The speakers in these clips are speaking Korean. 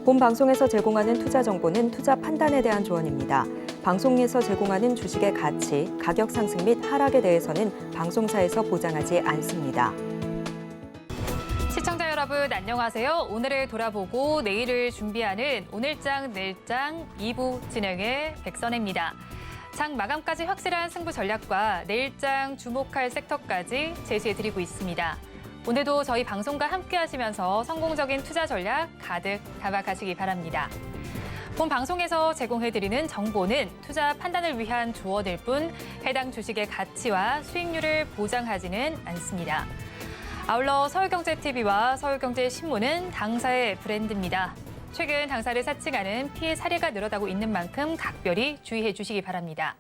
본 방송에서 제공하는 투자 정보는 투자 판단에 대한 조언입니다. 방송에서 제공하는 주식의 가치, 가격 상승 및 하락에 대해서는 방송사에서 보장하지 않습니다. 시청자 여러분 안녕하세요. 오늘을 돌아보고 내일을 준비하는 오늘장 내일장 2부 진행의 백선혜입니다. 장 마감까지 확실한 승부 전략과 내일장 주목할 섹터까지 제시해드리고 있습니다. 오늘도 저희 방송과 함께 하시면서 성공적인 투자 전략 가득 담아가시기 바랍니다. 본 방송에서 제공해드리는 정보는 투자 판단을 위한 조언일 뿐 해당 주식의 가치와 수익률을 보장하지는 않습니다. 아울러 서울경제TV와 서울경제신문은 당사의 브랜드입니다. 최근 당사를 사칭하는 피해 사례가 늘어나고 있는 만큼 각별히 주의해 주시기 바랍니다.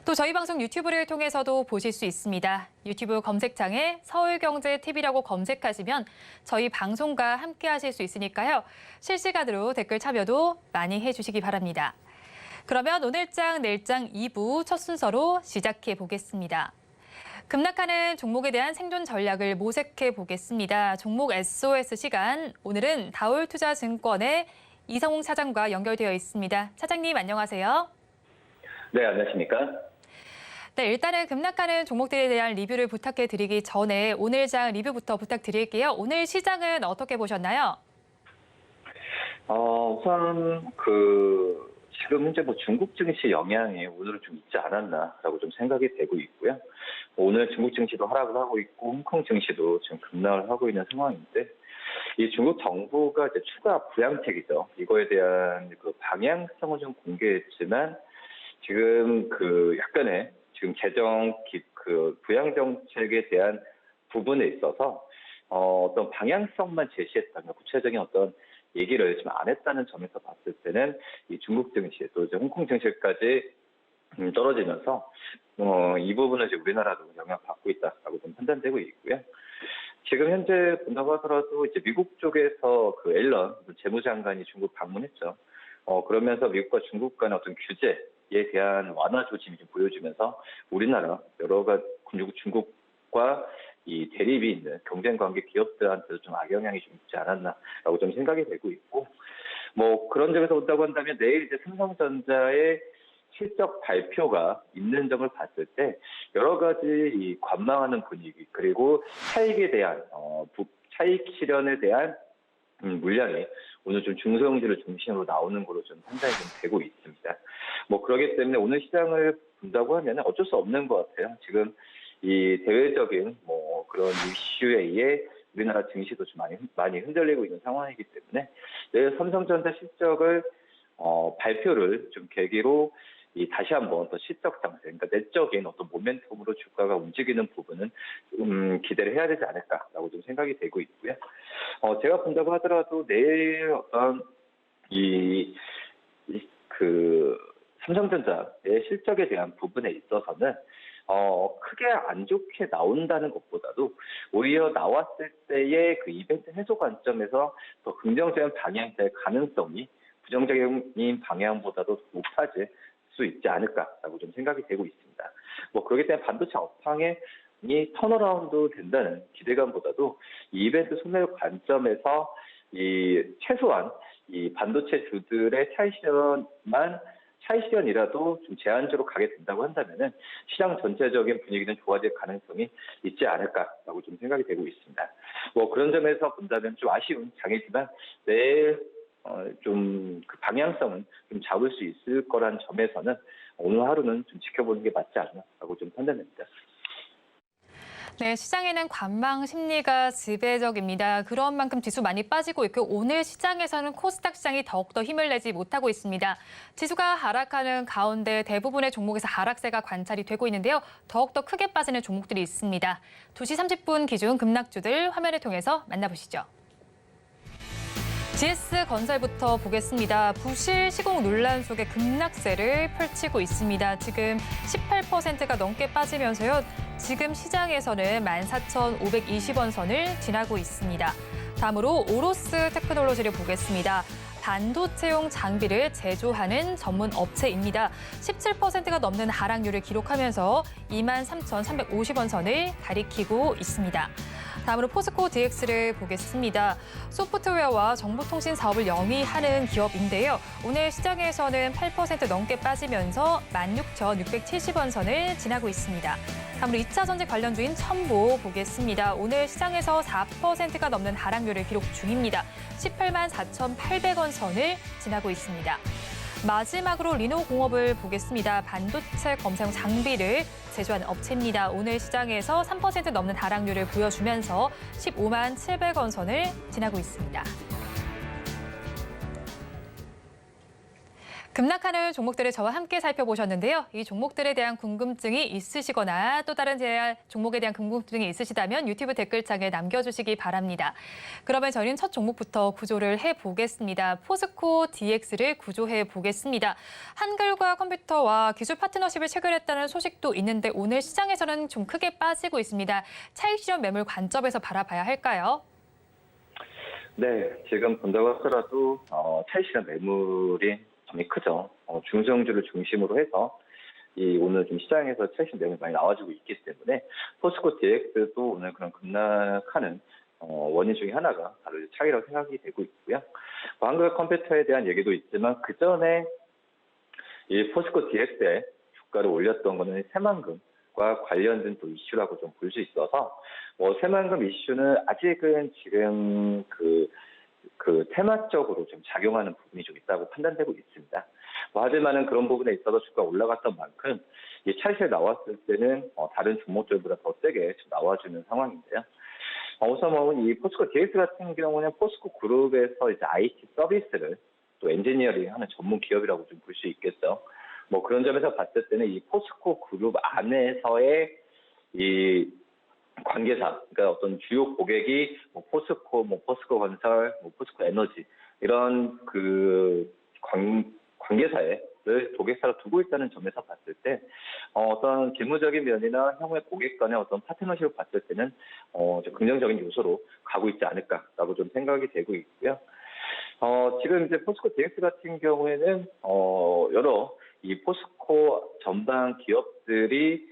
또 저희 방송 유튜브를 통해서도 보실 수 있습니다. 유튜브 검색창에 서울경제TV라고 검색하시면 저희 방송과 함께 하실 수 있으니까요. 실시간으로 댓글 참여도 많이 해주시기 바랍니다. 그러면 오늘장 내일장 2부 첫 순서로 시작해 보겠습니다. 급락하는 종목에 대한 생존 전략을 모색해 보겠습니다. 종목 SOS 시간, 오늘은 다올투자증권의 이성웅 차장과 연결되어 있습니다. 차장님 안녕하세요. 네, 안녕하십니까? 네, 일단은 급락하는 종목들에 대한 리뷰를 부탁해 드리기 전에 오늘장 리뷰부터 부탁드릴게요. 오늘 시장은 어떻게 보셨나요? 우선 지금 현재 중국 증시 영향이 오늘은 좀 있지 않았나라고 좀 생각이 되고 있고요. 오늘 중국 증시도 하락을 하고 있고 홍콩 증시도 지금 급락을 하고 있는 상황인데, 이 중국 정부가 이제 추가 부양책이죠. 이거에 대한 방향성을 좀 공개했지만 지금 약간의 지금 부양 정책에 대한 부분에 있어서 어떤 방향성만 제시했다면 구체적인 어떤 얘기를 좀 안 했다는 점에서 봤을 때는 이 중국 증시 또 이제 홍콩 증시까지 떨어지면서 이 부분은 이제 우리나라도 영향받고 있다라고 좀 판단되고 있고요. 지금 현재 본다고 하더라도 이제 미국 쪽에서 앨런 재무장관이 중국 방문했죠. 그러면서 미국과 중국 간의 어떤 규제에 대한 완화 조짐이 좀 보여지면서 우리나라 여러 가지 중국과 이 대립이 있는 경쟁 관계 기업들한테도 좀 악영향이 좀 있지 않았나라고 좀 생각이 되고 있고, 그런 점에서 본다고 한다면 내일 이제 삼성전자의 실적 발표가 있는 점을 봤을 때 여러 가지 이 관망하는 분위기, 그리고 차익에 대한 차익 실현에 대한 물량이 오늘 좀 중소형주를 중심으로 나오는 걸로 좀 판단이 좀 되고 있습니다. 그렇기 때문에 오늘 시장을 본다고 하면 어쩔 수 없는 것 같아요. 지금 이 대외적인 그런 이슈에 의해 우리나라 증시도 좀 많이 흔들리고 있는 상황이기 때문에 내일 삼성전자 실적을 발표를 좀 계기로 다시 한번 더 실적 상승, 그러니까 내적인 어떤 모멘텀으로 주가가 움직이는 부분은 좀 기대를 해야 되지 않을까라고 좀 생각이 되고 있고요. 제가 본다고 하더라도 내일 어떤 삼성전자의 실적에 대한 부분에 있어서는 크게 안 좋게 나온다는 것보다도 오히려 나왔을 때의 이벤트 해소 관점에서 더 긍정적인 방향이 될 가능성이 부정적인 방향보다도 높아질 수 있지 않을까라고 좀 생각이 되고 있습니다. 그렇기 때문에 반도체 업황이 턴어라운드 된다는 기대감보다도 이 이벤트 소멸 관점에서 최소한 이 반도체 주들의 차이 실현이라도 좀 제한적으로 가게 된다고 한다면은 시장 전체적인 분위기는 좋아질 가능성이 있지 않을까라고 좀 생각이 되고 있습니다. 그런 점에서 본다면 좀 아쉬운 장이지만 내일 좀 방향성은 좀 잡을 수 있을 거란 점에서는 오늘 하루는 좀 지켜보는 게 맞지 않나라고 좀 판단됩니다. 네, 시장에는 관망 심리가 지배적입니다. 그런 만큼 지수 많이 빠지고 있고 오늘 시장에서는 코스닥 시장이 더욱더 힘을 내지 못하고 있습니다. 지수가 하락하는 가운데 대부분의 종목에서 하락세가 관찰이 되고 있는데요. 더욱더 크게 빠지는 종목들이 있습니다. 2시 30분 기준 급락주들 화면을 통해서 만나보시죠. GS건설부터 보겠습니다. 부실 시공 논란 속에 급락세를 펼치고 있습니다. 지금 18%가 넘게 빠지면서요. 지금 시장에서는 14,520원 선을 지나고 있습니다. 다음으로 오로스 테크놀로지를 보겠습니다. 반도체용 장비를 제조하는 전문 업체입니다. 17%가 넘는 하락률을 기록하면서 23,350원 선을 가리키고 있습니다. 다음으로 포스코 DX를 보겠습니다. 소프트웨어와 정보통신 사업을 영위하는 기업인데요. 오늘 시장에서는 8% 넘게 빠지면서 16,670원 선을 지나고 있습니다. 다음으로 2차 전지 관련주인 첨보 보겠습니다. 오늘 시장에서 4%가 넘는 하락률을 기록 중입니다. 18만 4,800원 선을 지나고 있습니다. 마지막으로 리노공업을 보겠습니다. 반도체 검사용 장비를 제조하는 업체입니다. 오늘 시장에서 3% 넘는 하락률을 보여주면서 15만 700원 선을 지나고 있습니다. 급락하는 종목들을 저와 함께 살펴보셨는데요. 이 종목들에 대한 궁금증이 있으시거나 또 다른 종목에 대한 궁금증이 있으시다면 유튜브 댓글창에 남겨주시기 바랍니다. 그러면 저희는 첫 종목부터 구조를 해보겠습니다. 포스코 DX를 구조해 보겠습니다. 한글과 컴퓨터와 기술 파트너십을 체결했다는 소식도 있는데 오늘 시장에서는 좀 크게 빠지고 있습니다. 차익 실현 매물 관점에서 바라봐야 할까요? 네, 지금 본다고 하더라도 차익 실현 매물이 점이 크죠. 중성주를 중심으로 해서 오늘 좀 시장에서 최신 내용이 많이 나와주고 있기 때문에 포스코 DX도 오늘 그런 급락하는 원인 중에 하나가 바로 차이라고 생각이 되고 있고요. 한글 컴퓨터에 대한 얘기도 있지만 그 전에 이 포스코 DX의 주가를 올렸던 거는 새만금과 관련된 또 이슈라고 좀 볼 수 있어서 새만금 이슈는 아직은 지금 그 테마적으로 좀 작용하는 부분이 좀 있다고 판단되고 있습니다. 하지만은 그런 부분에 있어서 주가 올라갔던 만큼 이 차익이 나왔을 때는 다른 종목들보다 더 세게 좀 나와주는 상황인데요. 우선 이 포스코 DX 같은 경우는 포스코 그룹에서 이제 IT 서비스를 또 엔지니어링 하는 전문 기업이라고 좀 볼 수 있겠죠. 그런 점에서 봤을 때는 이 포스코 그룹 안에서의 이 관계사, 그러니까 어떤 주요 고객이 포스코, 포스코 건설, 포스코 에너지 이런 관계사를 고객사로 두고 있다는 점에서 봤을 때 어떤 재무적인 면이나 향후의 고객 간의 어떤 파트너십을 봤을 때는 좀 긍정적인 요소로 가고 있지 않을까라고 좀 생각이 되고 있고요. 지금 이제 포스코 DX 같은 경우에는 여러 이 포스코 전방 기업들이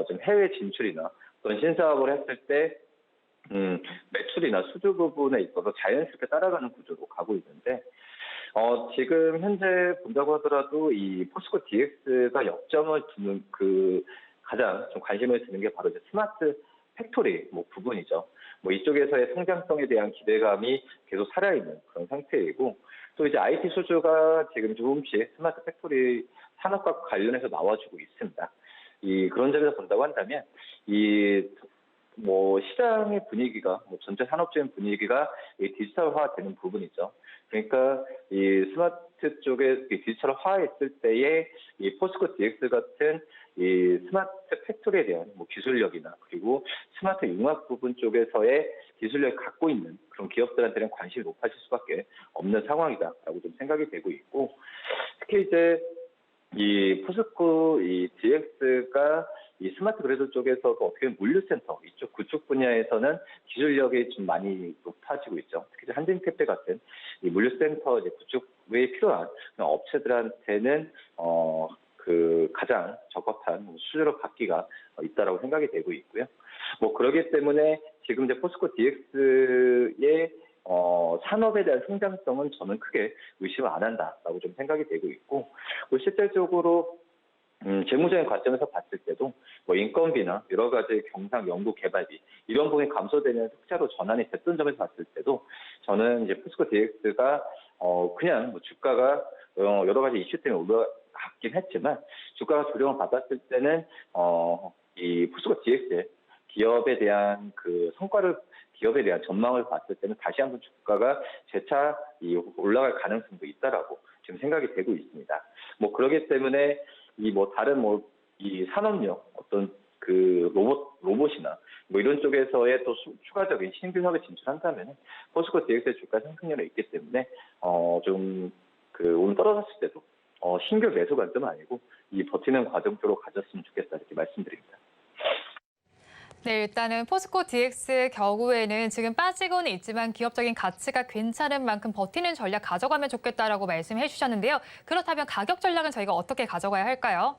좀 해외 진출이나 어떤 신사업을 했을 때 매출이나 수주 부분에 있어서 자연스럽게 따라가는 구조로 가고 있는데 지금 현재 본다고 하더라도 이 포스코 DX가 역점을 두는 가장 좀 관심을 두는 게 바로 이제 스마트 팩토리 부분이죠. 이쪽에서의 성장성에 대한 기대감이 계속 살아있는 그런 상태이고 또 이제 IT 수주가 지금 조금씩 스마트 팩토리 산업과 관련해서 나와주고 있습니다. 그런 점에서 본다고 한다면 시장의 분위기가 전체 산업적인 분위기가 디지털화되는 부분이죠. 그러니까 이 스마트 쪽에 디지털화했을 때에 이 포스코 DX 같은 이 스마트 팩토리에 대한 기술력이나 그리고 스마트 융합 부분 쪽에서의 기술력을 갖고 있는 그런 기업들한테는 관심이 높아질 수밖에 없는 상황이다라고 좀 생각이 되고 있고 특히 이제 이 포스코 DX가 이 스마트 그래도 쪽에서 어떻게 보면 물류센터 그쪽 분야에서는 기술력이 좀 많이 높아지고 있죠. 특히 한진택배 같은 이 물류센터 그쪽에 필요한 업체들한테는 가장 적합한 수주로 받기가 있다라고 생각이 되고 있고요. 그렇기 때문에 지금 이제 포스코 DX의 산업에 대한 성장성은 저는 크게 의심을 안 한다라고 좀 생각이 되고 있고 실질적으로 재무적인 관점에서 봤을 때도 인건비나 여러 가지 경상 연구 개발비 이런 부분이 감소되는 흑자로 전환이 됐던 점에서 봤을 때도 저는 이제 포스코 DX가 그냥 주가가 여러 가지 이슈 때문에 올라갔긴 했지만 주가가 조정을 받았을 때는 이 포스코 DX의 기업에 대한 기업에 대한 전망을 봤을 때는 다시 한번 주가가 재차 올라갈 가능성도 있다라고 지금 생각이 되고 있습니다. 그렇기 때문에 다른 이 산업용 어떤 로봇이나 이런 쪽에서의 또 추가적인 신규 사업에 진출한다면 포스코 DX의 주가 상승률이 있기 때문에 오늘 떨어졌을 때도 신규 매수 관점은 아니고 버티는 과정 쪽으로 가졌으면 좋겠다 이렇게 말씀드립니다. 네, 일단은 포스코 DX 경우에는 지금 빠지고는 있지만 기업적인 가치가 괜찮은 만큼 버티는 전략 가져가면 좋겠다라고 말씀해 주셨는데요. 그렇다면 가격 전략은 저희가 어떻게 가져가야 할까요?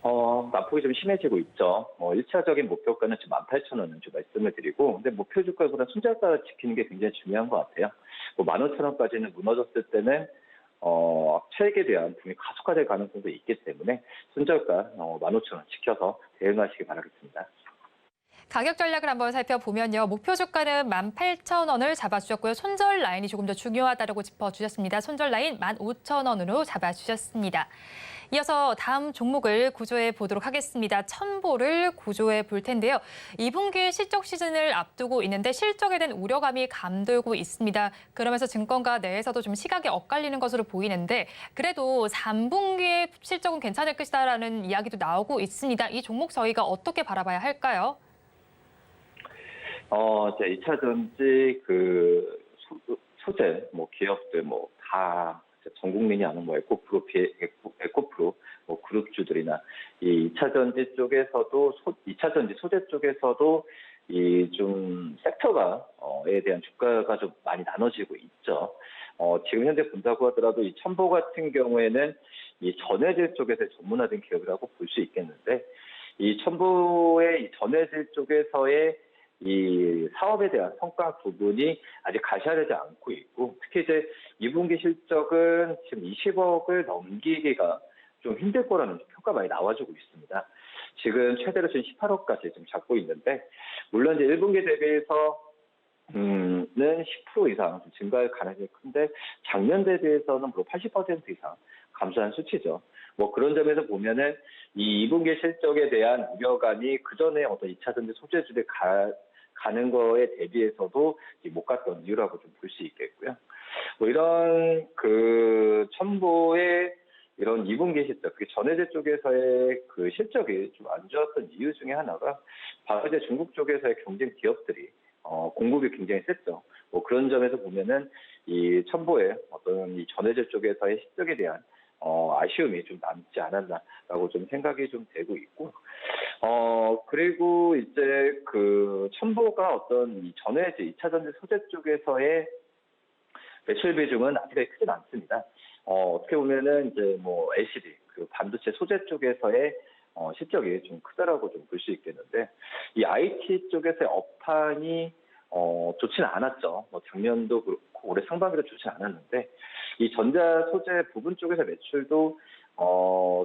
낙폭이 좀 심해지고 있죠. 1차적인 목표가는 지금 18,000원을 좀 말씀을 드리고, 근데 목표 주가보다 손절가 지키는 게 굉장히 중요한 것 같아요. 15,000원까지는 무너졌을 때는, 차익에 대한 분이 가속화될 가능성도 있기 때문에 손절가 15,000원 지켜서 대응하시기 바라겠습니다. 가격 전략을 한번 살펴보면요. 목표 주가는 18,000원을 잡아주셨고요. 손절 라인이 조금 더 중요하다고 짚어주셨습니다. 손절 라인 15,000원으로 잡아주셨습니다. 이어서 다음 종목을 구조해 보도록 하겠습니다. 첨보를 구조해 볼 텐데요. 2분기 실적 시즌을 앞두고 있는데 실적에 대한 우려감이 감돌고 있습니다. 그러면서 증권가 내에서도 좀 시각이 엇갈리는 것으로 보이는데 그래도 3분기의 실적은 괜찮을 것이다라는 이야기도 나오고 있습니다. 이 종목 저희가 어떻게 바라봐야 할까요? 이제 2차 전지 소재, 기업들 다 전 국민이 아는 에코프로, 에코프로 그룹주들이나 이 2차 전지 쪽에서도 2차 전지 소재 쪽에서도 이 좀 섹터가에 대한 주가가 좀 많이 나눠지고 있죠. 지금 현재 본다고 하더라도 이 첨보 같은 경우에는 이 전해질 쪽에서 전문화된 기업이라고 볼 수 있겠는데 이 첨보의 이 전해질 쪽에서의 이 사업에 대한 성과 부분이 아직 가시화되지 않고 있고 특히 이제 2분기 실적은 지금 20억을 넘기기가 좀 힘들 거라는 평가 많이 나와주고 있습니다. 지금 최대로 지금 18억까지 좀 잡고 있는데 물론 이제 1분기 대비해서 는 10% 이상 증가할 가능성이 큰데 작년 대비해서는 80% 이상 감소한 수치죠. 그런 점에서 보면은 이 2분기 실적에 대한 우려감이 그 전에 어떤 2차 전지 소재주에 가는 거에 대비해서도 못 갔던 이유라고 좀 볼 수 있겠고요. 이런 첨보의 이런 2분기 실적, 전해질 쪽에서의 그 실적이 좀 안 좋았던 이유 중에 하나가 바로 이제 중국 쪽에서의 경쟁 기업들이 공급이 굉장히 셌죠. 그런 점에서 보면은 이 첨보의 어떤 이 전해질 쪽에서의 실적에 대한 아쉬움이 좀 남지 않았나라고 좀 생각이 좀 되고 있고, 그리고 이제 첨보가 어떤 이 전해질 2차 전지 소재 쪽에서의 매출 비중은 아직까지 크진 않습니다. 어떻게 보면은 이제 LCD, 반도체 소재 쪽에서의 실적이 좀 크다라고 좀 볼 수 있겠는데, 이 IT 쪽에서의 업황이 좋지는 않았죠. 작년도 그렇고 올해 상반기도 좋지 않았는데 이 전자 소재 부분 쪽에서 매출도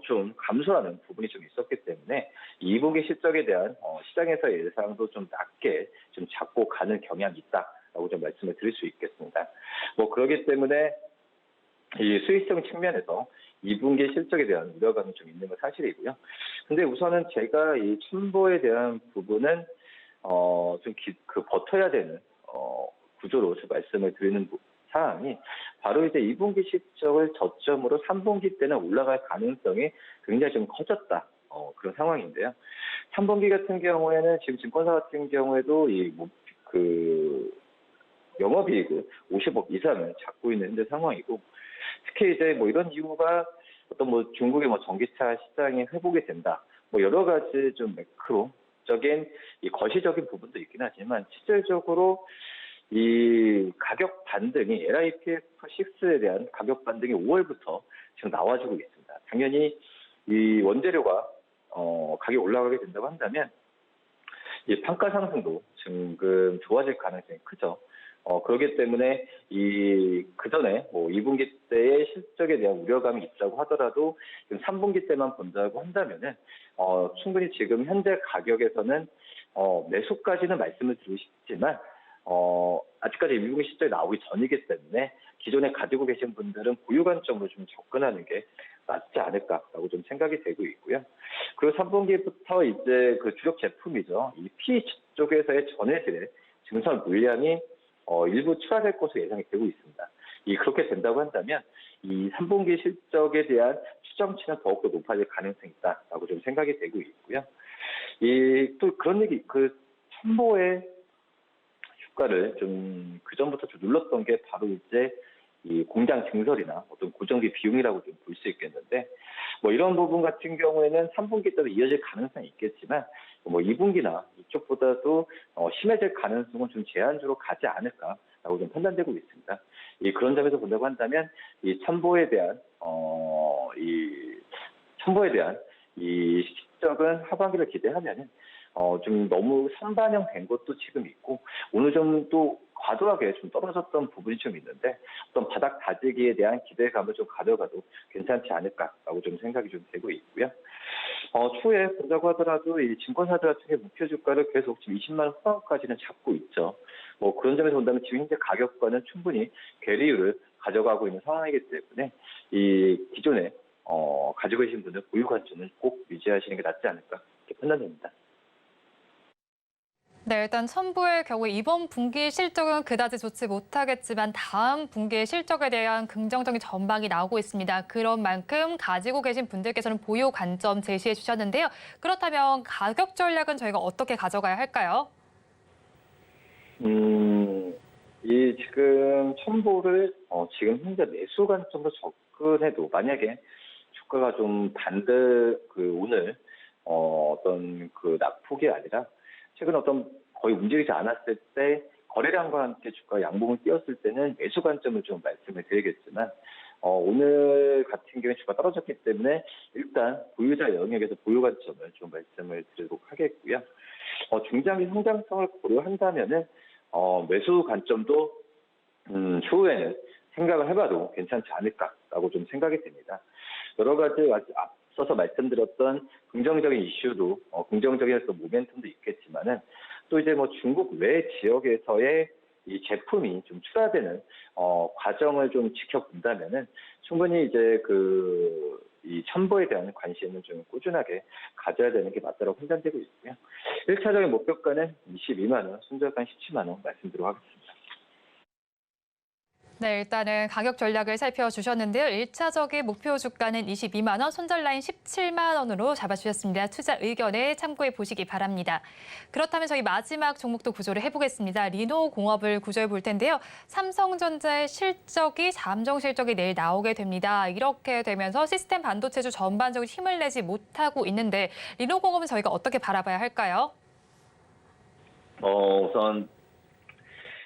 좀 감소하는 부분이 좀 있었기 때문에 2분기 실적에 대한 시장에서의 예상도 좀 낮게 좀 잡고 가는 경향이 있다라고 좀 말씀을 드릴 수 있겠습니다. 그렇기 때문에 이 수익성 측면에서 2분기 실적에 대한 우려감이 좀 있는 건 사실이고요. 근데 우선은 제가 이 첨보에 대한 부분은 좀 버텨야 되는 구조로 좀 말씀을 드리는 사항이 바로 이제 2분기 실적을 저점으로 3분기 때는 올라갈 가능성이 굉장히 좀 커졌다. 그런 상황인데요. 3분기 같은 경우에는 지금 증권사 같은 경우에도 영업이익을 50억 이상을 잡고 있는 현재 상황이고, 특히 이제 이런 이유가 어떤 중국의 전기차 시장이 회복이 된다. 여러 가지 좀 매크로적인 이 거시적인 부분도 있긴 하지만 실질적으로 이 가격 반등이 LiPF6에 대한 가격 반등이 5월부터 지금 나와주고 있습니다. 당연히 이 원재료가 가격이 올라가게 된다고 한다면 이 판가 상승도 지금 좋아질 가능성이 크죠. 그렇기 때문에 그 전에 2분기 때의 실적에 대한 우려감이 있다고 하더라도 지금 3분기 때만 본다고 한다면은 충분히 지금 현재 가격에서는 매수까지는 말씀을 드리고 싶지만 아직까지 2분기 실적이 나오기 전이기 때문에 기존에 가지고 계신 분들은 보유 관점으로 좀 접근하는 게 낫지 않을까라고 좀 생각이 되고 있고요. 그리고 3분기부터 이제 주력 제품이죠. 이 PE 쪽에서의 전해질의 증설 물량이 일부 추가될 것으로 예상이 되고 있습니다. 그렇게 된다고 한다면 이 3분기 실적에 대한 추정치는 더욱더 높아질 가능성이 있다라고 좀 생각이 되고 있고요. 또 그런 얘기, 첨보의 주가를 좀 그전부터 좀 눌렀던 게 바로 이제 이 공장 증설이나 어떤 고정비 비용이라고 좀 볼 수 있겠는데, 이런 부분 같은 경우에는 3분기 때도 이어질 가능성이 있겠지만, 2분기나 이쪽보다도 심해질 가능성은 좀 제한주로 가지 않을까라고 좀 판단되고 있습니다. 그런 점에서 본다고 한다면, 이 첨보에 대한 이 실적은 하반기를 기대하면은 좀 너무 선반영된 것도 지금 있고 어느 정도 과도하게 좀 떨어졌던 부분이 좀 있는데 어떤 바닥 다지기에 대한 기대감을 좀 가져가도 괜찮지 않을까라고 좀 생각이 좀 되고 있고요. 추후에 본다고 하더라도 이 증권사들 같은 경우 목표 주가를 계속 지금 20만 원 후반까지는 잡고 있죠. 뭐 그런 점에서 본다면 지금 현재 가격과는 충분히 괴리율을 가져가고 있는 상황이기 때문에 이 기존에 가지고 계신 분들 보유 관점을 꼭 유지하시는 게 낫지 않을까 이렇게 판단됩니다. 네, 일단 첨보의 경우 이번 분기 실적은 그다지 좋지 못하겠지만 다음 분기의 실적에 대한 긍정적인 전망이 나오고 있습니다. 그런 만큼 가지고 계신 분들께서는 보유 관점 제시해 주셨는데요. 그렇다면 가격 전략은 저희가 어떻게 가져가야 할까요? 이 지금 첨보를 지금 현재 매수 관점으로 접근해도 만약에 주가가 좀 오늘 어떤 그 낙폭이 아니라 최근 어떤 거의 움직이지 않았을 때 거래량과 함께 주가 양봉을 띄었을 때는 매수 관점을 좀 말씀을 드리겠지만 오늘 같은 경우에 주가 떨어졌기 때문에 일단 보유자 영역에서 보유 관점을 좀 말씀을 드리도록 하겠고요. 중장기 성장성을 고려한다면은 매수 관점도 추후에는 생각을 해봐도 괜찮지 않을까라고 좀 생각이 됩니다. 여러 가지 앞서서 말씀드렸던 긍정적인 이슈도 긍정적인 어떤 모멘텀도 있겠지만은 또 이제 뭐 중국 외 지역에서의 이 제품이 좀 출하되는 과정을 좀 지켜본다면은 충분히 이제 이 첨보에 대한 관심을 좀 꾸준하게 가져야 되는 게 맞다고 판단되고 있고요. 1차적인 목표가는 22만 원, 손절가 17만 원 말씀드리도록 하겠습니다. 네, 일단은 가격 전략을 살펴주셨는데요. 1차적인 목표 주가는 22만 원, 손절 라인 17만 원으로 잡아주셨습니다. 투자 의견에 참고해 보시기 바랍니다. 그렇다면 저희 마지막 종목도 구조를 해보겠습니다. 리노공업을 구조해 볼 텐데요. 삼성전자의 실적이 잠정 실적이 내일 나오게 됩니다. 이렇게 되면서 시스템 반도체주 전반적으로 힘을 내지 못하고 있는데 리노공업은 저희가 어떻게 바라봐야 할까요? 우선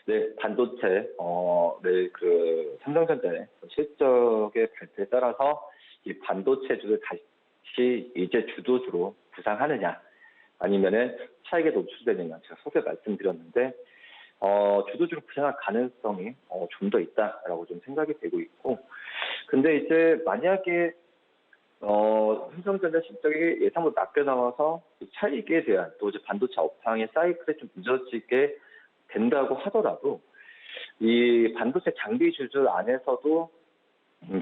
네, 반도체, 삼성전자의 실적의 발표에 따라서 이 반도체주를 다시 이제 주도주로 부상하느냐, 아니면은 차익에 노출되느냐, 제가 서두에 말씀드렸는데, 주도주로 부상할 가능성이 좀 더 있다라고 좀 생각이 되고 있고, 근데 이제 만약에 삼성전자 실적이 예상보다 낮게 나와서 차익에 대한 또 이제 반도체 업황의 사이클에 좀 늦어지게 된다고 하더라도 이 반도체 장비 주주 안에서도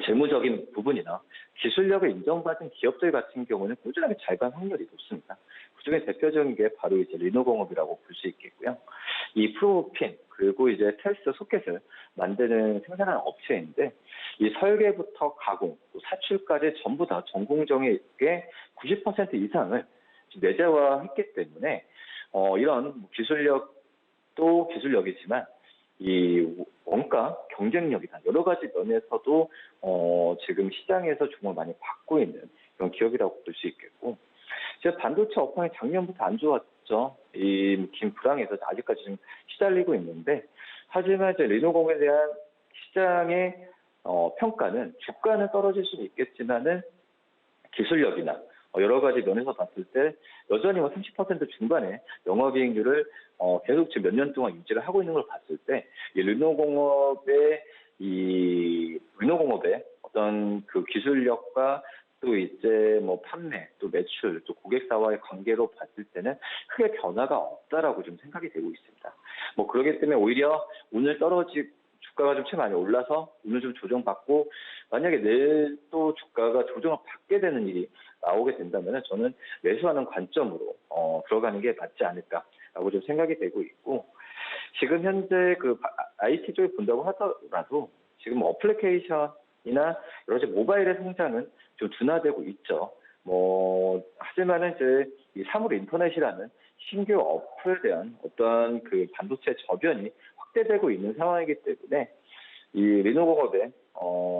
재무적인 부분이나 기술력을 인정받은 기업들 같은 경우는 꾸준하게 잘 간 확률이 높습니다. 그중에 대표적인 게 바로 이제 리노공업이라고 볼 수 있겠고요. 이 프로핀 그리고 이제 텔스 소켓을 만드는 생산하는 업체인데 이 설계부터 가공, 또 사출까지 전부 다 전공정에게 90% 이상을 내재화했기 때문에 이런 기술력도 기술력이지만 이 원가 경쟁력이나 여러 가지 면에서도 지금 시장에서 주목을 많이 받고 있는 그런 기업이라고 볼 수 있겠고, 제가 반도체 업황이 작년부터 안 좋았죠. 이 긴 불황에서 아직까지 좀 시달리고 있는데, 하지만 이제 리노공에 대한 시장의 평가는 주가는 떨어질 수는 있겠지만은 기술력이나 여러 가지 면에서 봤을 때 여전히 30% 중반의 영업이익률을 계속 지금 몇 년 동안 유지를 하고 있는 걸 봤을 때 이 리노공업의 어떤 그 기술력과 또 이제 뭐 판매, 또 매출, 또 고객사와의 관계로 봤을 때는 크게 변화가 없다라고 좀 생각이 되고 있습니다. 뭐 그렇기 때문에 오히려 오늘 주가가 좀 많이 올라서 오늘 좀 조정받고 만약에 내일 또 주가가 조정을 받게 되는 일이 나오게 된다면 저는 매수하는 관점으로 들어가는 게 맞지 않을까라고 좀 생각이 되고 있고, 지금 현재 그 IT 쪽에 본다고 하더라도 지금 어플리케이션이나 여러 가지 모바일의 성장은 좀 둔화되고 있죠. 하지만은 이제 이 사물 인터넷이라는 신규 어플에 대한 어떤 그 반도체 저변이 확대되고 있는 상황이기 때문에 이 리노공업의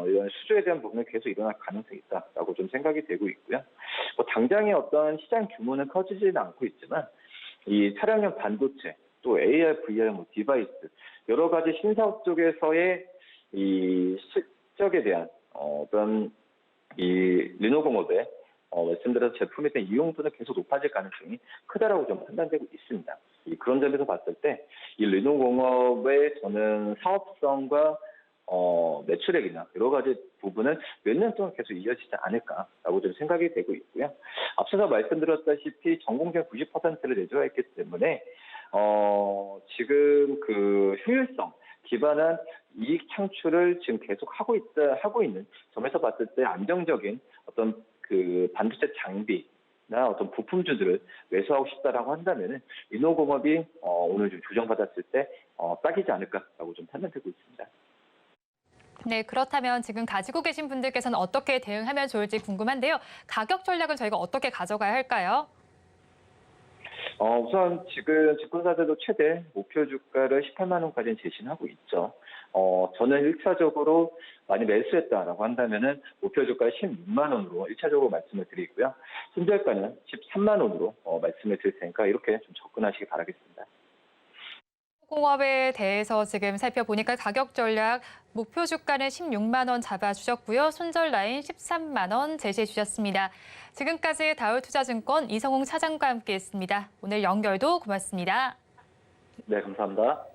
이런 수주에 대한 부분은 계속 일어날 가능성이 있다라고 좀 생각이 되고 있고요. 당장의 어떤 시장 규모는 커지지는 않고 있지만 이 차량용 반도체, 또 AR, VR 디바이스 여러 가지 신사업 쪽에서의 이 실적에 대한 어떤 이 리노공업의 말씀드린 제품에 대한 이용도는 계속 높아질 가능성이 크다라고 좀 판단되고 있습니다. 그런 점에서 봤을 때 이 르노공업의 저는 사업성과 매출액이나 여러 가지 부분은 몇 년 동안 계속 이어지지 않을까라고 좀 생각이 되고 있고요. 앞서서 말씀드렸다시피 전공정 90%를 내줘야 했기 때문에 지금 그 효율성 기반한 이익 창출을 지금 계속 하고 있는 점에서 봤을 때 안정적인 어떤 그 반도체 장비나 어떤 부품주들을 매수하고 싶다라고 한다면은 르노공업이 오늘 좀 조정받았을 때 딱이지 않을까라고 좀 판단되고 있습니다. 네, 그렇다면 지금 가지고 계신 분들께서는 어떻게 대응하면 좋을지 궁금한데요. 가격 전략은 저희가 어떻게 가져가야 할까요? 우선 지금 증권사들도 최대 목표 주가를 18만 원까지는 제시하고 있죠. 저는 1차적으로 많이 매수했다라고 한다면은 목표 주가 16만 원으로 1차적으로 말씀을 드리고요. 손절가는 13만 원으로 말씀을 드릴 테니까 이렇게 좀 접근하시기 바라겠습니다. 공업에 대해서 지금 살펴보니까 가격 전략 목표 주가는 16만 원 잡아주셨고요. 손절 라인 13만 원 제시해 주셨습니다. 지금까지 다울투자증권 이성웅 차장과 함께했습니다. 오늘 연결도 고맙습니다. 네, 감사합니다.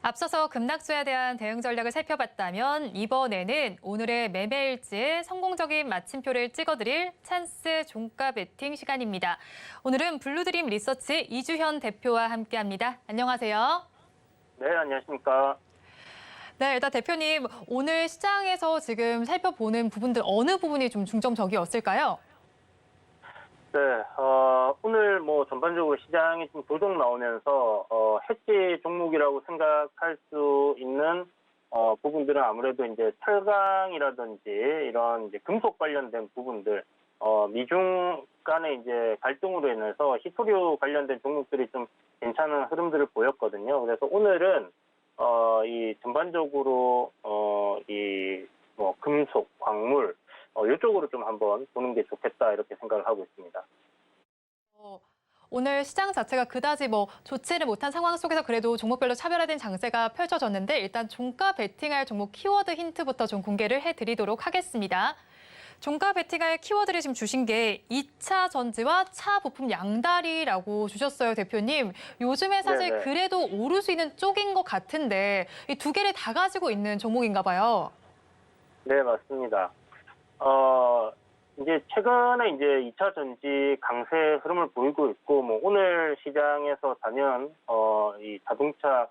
앞서서 급락주에 대한 대응 전략을 살펴봤다면 이번에는 오늘의 매매일지에 성공적인 마침표를 찍어드릴 찬스 종가 베팅 시간입니다. 오늘은 블루드림 리서치 이주현 대표와 함께합니다. 안녕하세요. 네, 안녕하십니까. 네, 일단 대표님, 오늘 시장에서 지금 살펴보는 부분들 어느 부분이 좀 중점적이었을까요? 네, 오늘 뭐 전반적으로 시장이 좀 돌동 나오면서 해지 종목이라고 생각할 수 있는 부분들은 아무래도 이제 철강이라든지 이런 이제 금속 관련된 부분들, 미중 간의 이제 갈등으로 인해서 히토류 관련된 종목들이 좀 괜찮은 흐름들을 보였거든요. 그래서 오늘은 이 전반적으로 이 뭐 금속, 광물 이쪽으로 좀 한번 보는 게 좋겠다 이렇게 생각을 하고 있습니다. 오늘 시장 자체가 그다지 뭐 좋지를 못한 상황 속에서 그래도 종목별로 차별화된 장세가 펼쳐졌는데 일단 종가 베팅할 종목 키워드 힌트부터 좀 공개를 해드리도록 하겠습니다. 종가 베팅할 키워드를 지금 주신 게 2차 전지와 차 부품 양다리라고 주셨어요, 대표님. 요즘에 사실 네네. 그래도 오를 수 있는 쪽인 것 같은데 이 두 개를 다 가지고 있는 종목인가 봐요. 네, 맞습니다. 이제 최근에 이제 2차 전지 강세 흐름을 보이고 있고, 뭐 오늘 시장에서 단연 이 자동차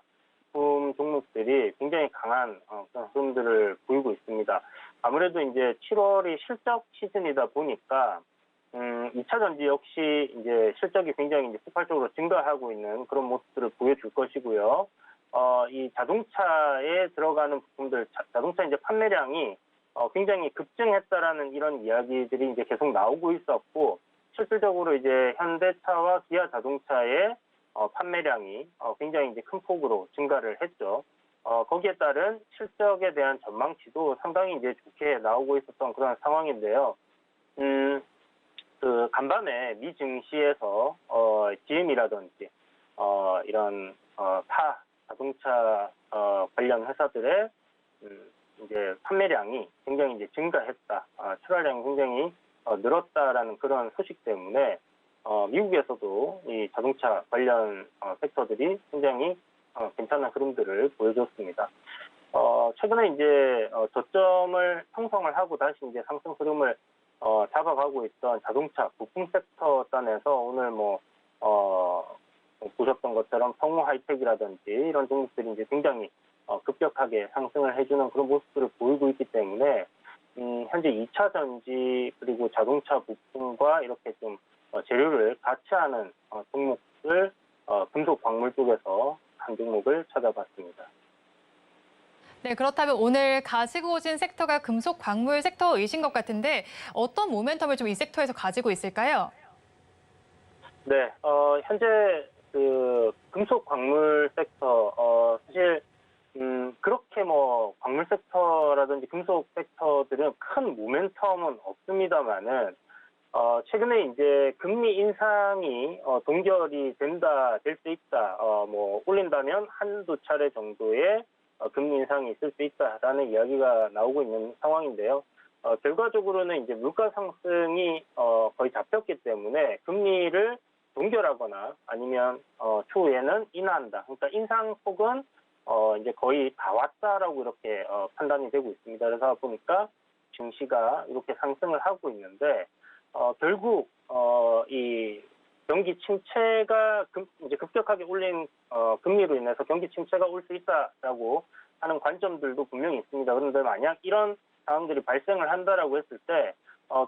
부품 종목들이 굉장히 강한 그런 흐름들을 보이고 있습니다. 아무래도 이제 7월이 실적 시즌이다 보니까 2차 전지 역시 이제 실적이 굉장히 이제 폭발적으로 증가하고 있는 그런 모습들을 보여줄 것이고요. 이 자동차에 들어가는 부품들, 자동차 이제 판매량이 굉장히 급증했다라는 이런 이야기들이 이제 계속 나오고 있었고, 실질적으로 이제 현대차와 기아 자동차의 판매량이 굉장히 이제 큰 폭으로 증가를 했죠. 거기에 따른 실적에 대한 전망치도 상당히 이제 좋게 나오고 있었던 그런 상황인데요. 그 간밤에 미 증시에서 GM이라든지 이런 타 자동차 관련 회사들의 이제 판매량이 굉장히 이제 증가했다, 출하량이 굉장히 늘었다라는 그런 소식 때문에 미국에서도 이 자동차 관련 섹터들이 굉장히 괜찮은 흐름들을 보여줬습니다. 최근에 이제 저점을 형성을 하고 다시 이제 상승 흐름을 잡아가고 있던 자동차 부품 섹터 단에서 오늘 뭐 보셨던 것처럼 성우 하이텍이라든지 이런 종목들이 이제 굉장히 급격하게 상승을 해주는 그런 모습들을 보이고 있기 때문에 현재 2차 전지 그리고 자동차 부품과 이렇게 좀 재료를 같이 하는 종목을 금속 광물 쪽에서 한 종목을 찾아봤습니다. 네, 그렇다면 오늘 가지고 오신 섹터가 금속 광물 섹터이신 것 같은데 어떤 모멘텀을 좀 이 섹터에서 가지고 있을까요? 네, 현재 그 금속 광물 섹터, 사실, 그렇게 뭐 광물 sek터라든지 금속 섹터들은 큰 모멘텀은 없습니다만은, 최근에 이제 금리 인상이 동결이 될 수 있다, 뭐 올린다면 한두 차례 정도의 금리 인상이 있을 수 있다라는 이야기가 나오고 있는 상황인데요. 결과적으로는 이제 물가 상승이 거의 잡혔기 때문에 금리를 동결하거나 아니면 추후에는 인하한다. 그러니까 인상폭은 이제 거의 다 왔다라고 이렇게 판단이 되고 있습니다. 그래서 보니까 증시가 이렇게 상승을 하고 있는데 결국 이 경기 침체가 이제 급격하게 올린 금리로 인해서 경기 침체가 올 수 있다라고 하는 관점들도 분명히 있습니다. 그런데 만약 이런 상황들이 발생을 한다라고 했을 때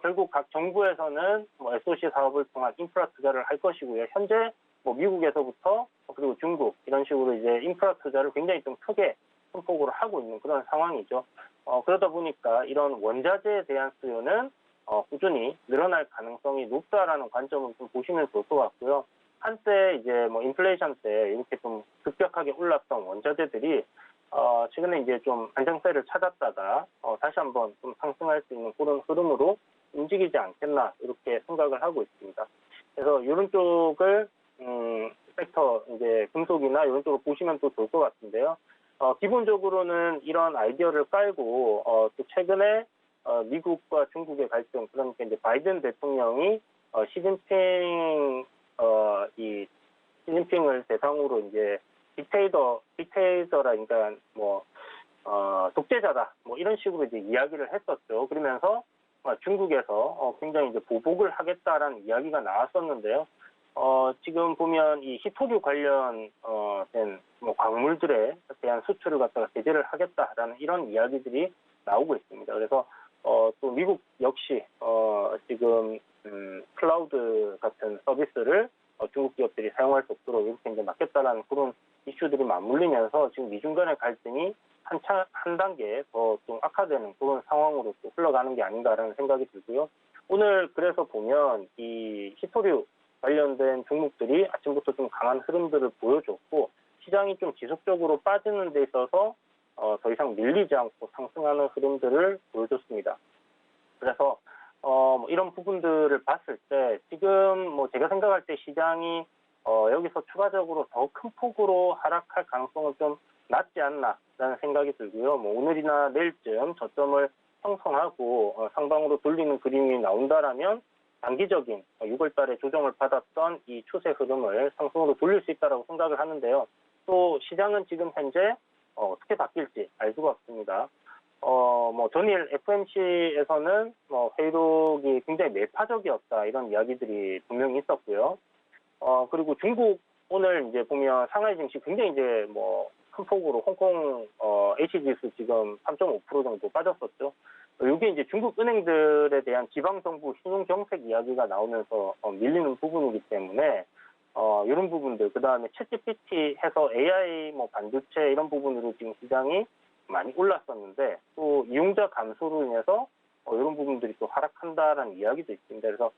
결국 각 정부에서는 뭐 SOC 사업을 통한 인프라 투자를 할 것이고요. 현재 뭐 미국에서부터 그리고 중국 이런 식으로 이제 인프라 투자를 굉장히 좀 크게 큰 폭으로 하고 있는 그런 상황이죠. 그러다 보니까 이런 원자재에 대한 수요는 꾸준히 늘어날 가능성이 높다라는 관점을 좀 보시면 좋을 것 같고요. 한때 이제 뭐 인플레이션 때 이렇게 좀 급격하게 올랐던 원자재들이 최근에 이제 좀 안정세를 찾았다가 다시 한번 좀 상승할 수 있는 그런 흐름으로 움직이지 않겠나 이렇게 생각을 하고 있습니다. 그래서 이런 쪽을 섹터 이제 금속이나 이런 쪽으로 보시면 또 좋을 것 같은데요. 기본적으로는 이런 아이디어를 깔고 또 최근에 미국과 중국의 갈등, 그러니까 이제 바이든 대통령이 시진핑을 대상으로 이제 딕테이터라니까 뭐 독재자다 뭐 이런 식으로 이제 이야기를 했었죠. 그러면서 중국에서 굉장히 이제 보복을 하겠다라는 이야기가 나왔었는데요. 지금 보면 이 히토류 관련 된 뭐 광물들에 대한 수출을 갖다가 제재를 하겠다라는 이런 이야기들이 나오고 있습니다. 그래서 또 미국 역시 지금 클라우드 같은 서비스를 중국 기업들이 사용할 수 없도록 이렇게 이제 막겠다라는 그런 이슈들이 맞물리면서 지금 미중 간의 갈등이 한 단계 더 좀 악화되는 그런 상황으로 또 흘러가는 게 아닌가라는 생각이 들고요. 오늘 그래서 보면 이 히토류 관련된 종목들이 아침부터 좀 강한 흐름들을 보여줬고 시장이 좀 지속적으로 빠지는 데 있어서 더 이상 밀리지 않고 상승하는 흐름들을 보여줬습니다. 그래서 뭐 이런 부분들을 봤을 때 지금 뭐 제가 생각할 때 시장이 여기서 추가적으로 더 큰 폭으로 하락할 가능성은 좀 낮지 않나라는 생각이 들고요. 뭐 오늘이나 내일쯤 저점을 형성하고 상방으로 돌리는 그림이 나온다라면 단기적인 6월 달에 조정을 받았던 이 추세 흐름을 상승으로 돌릴 수 있다라고 생각을 하는데요. 또 시장은 지금 현재 어떻게 바뀔지 알 수가 없습니다. 뭐 전일 FOMC에서는 회의록이 굉장히 매파적이었다 이런 이야기들이 분명히 있었고요. 그리고 중국 오늘 이제 보면 상하이 증시 굉장히 이제 뭐 큰 폭으로 홍콩 H지수 지금 3.5% 정도 빠졌었죠. 이게 이제 중국 은행들에 대한 지방 정부 신용 정책 이야기가 나오면서 밀리는 부분이기 때문에 이런 부분들 그다음에 챗GPT 해서 AI 뭐 반도체 이런 부분으로 지금 시장이 많이 올랐었는데 또 이용자 감소로 인해서 이런 부분들이 또 하락한다라는 이야기도 있습니다. 그래서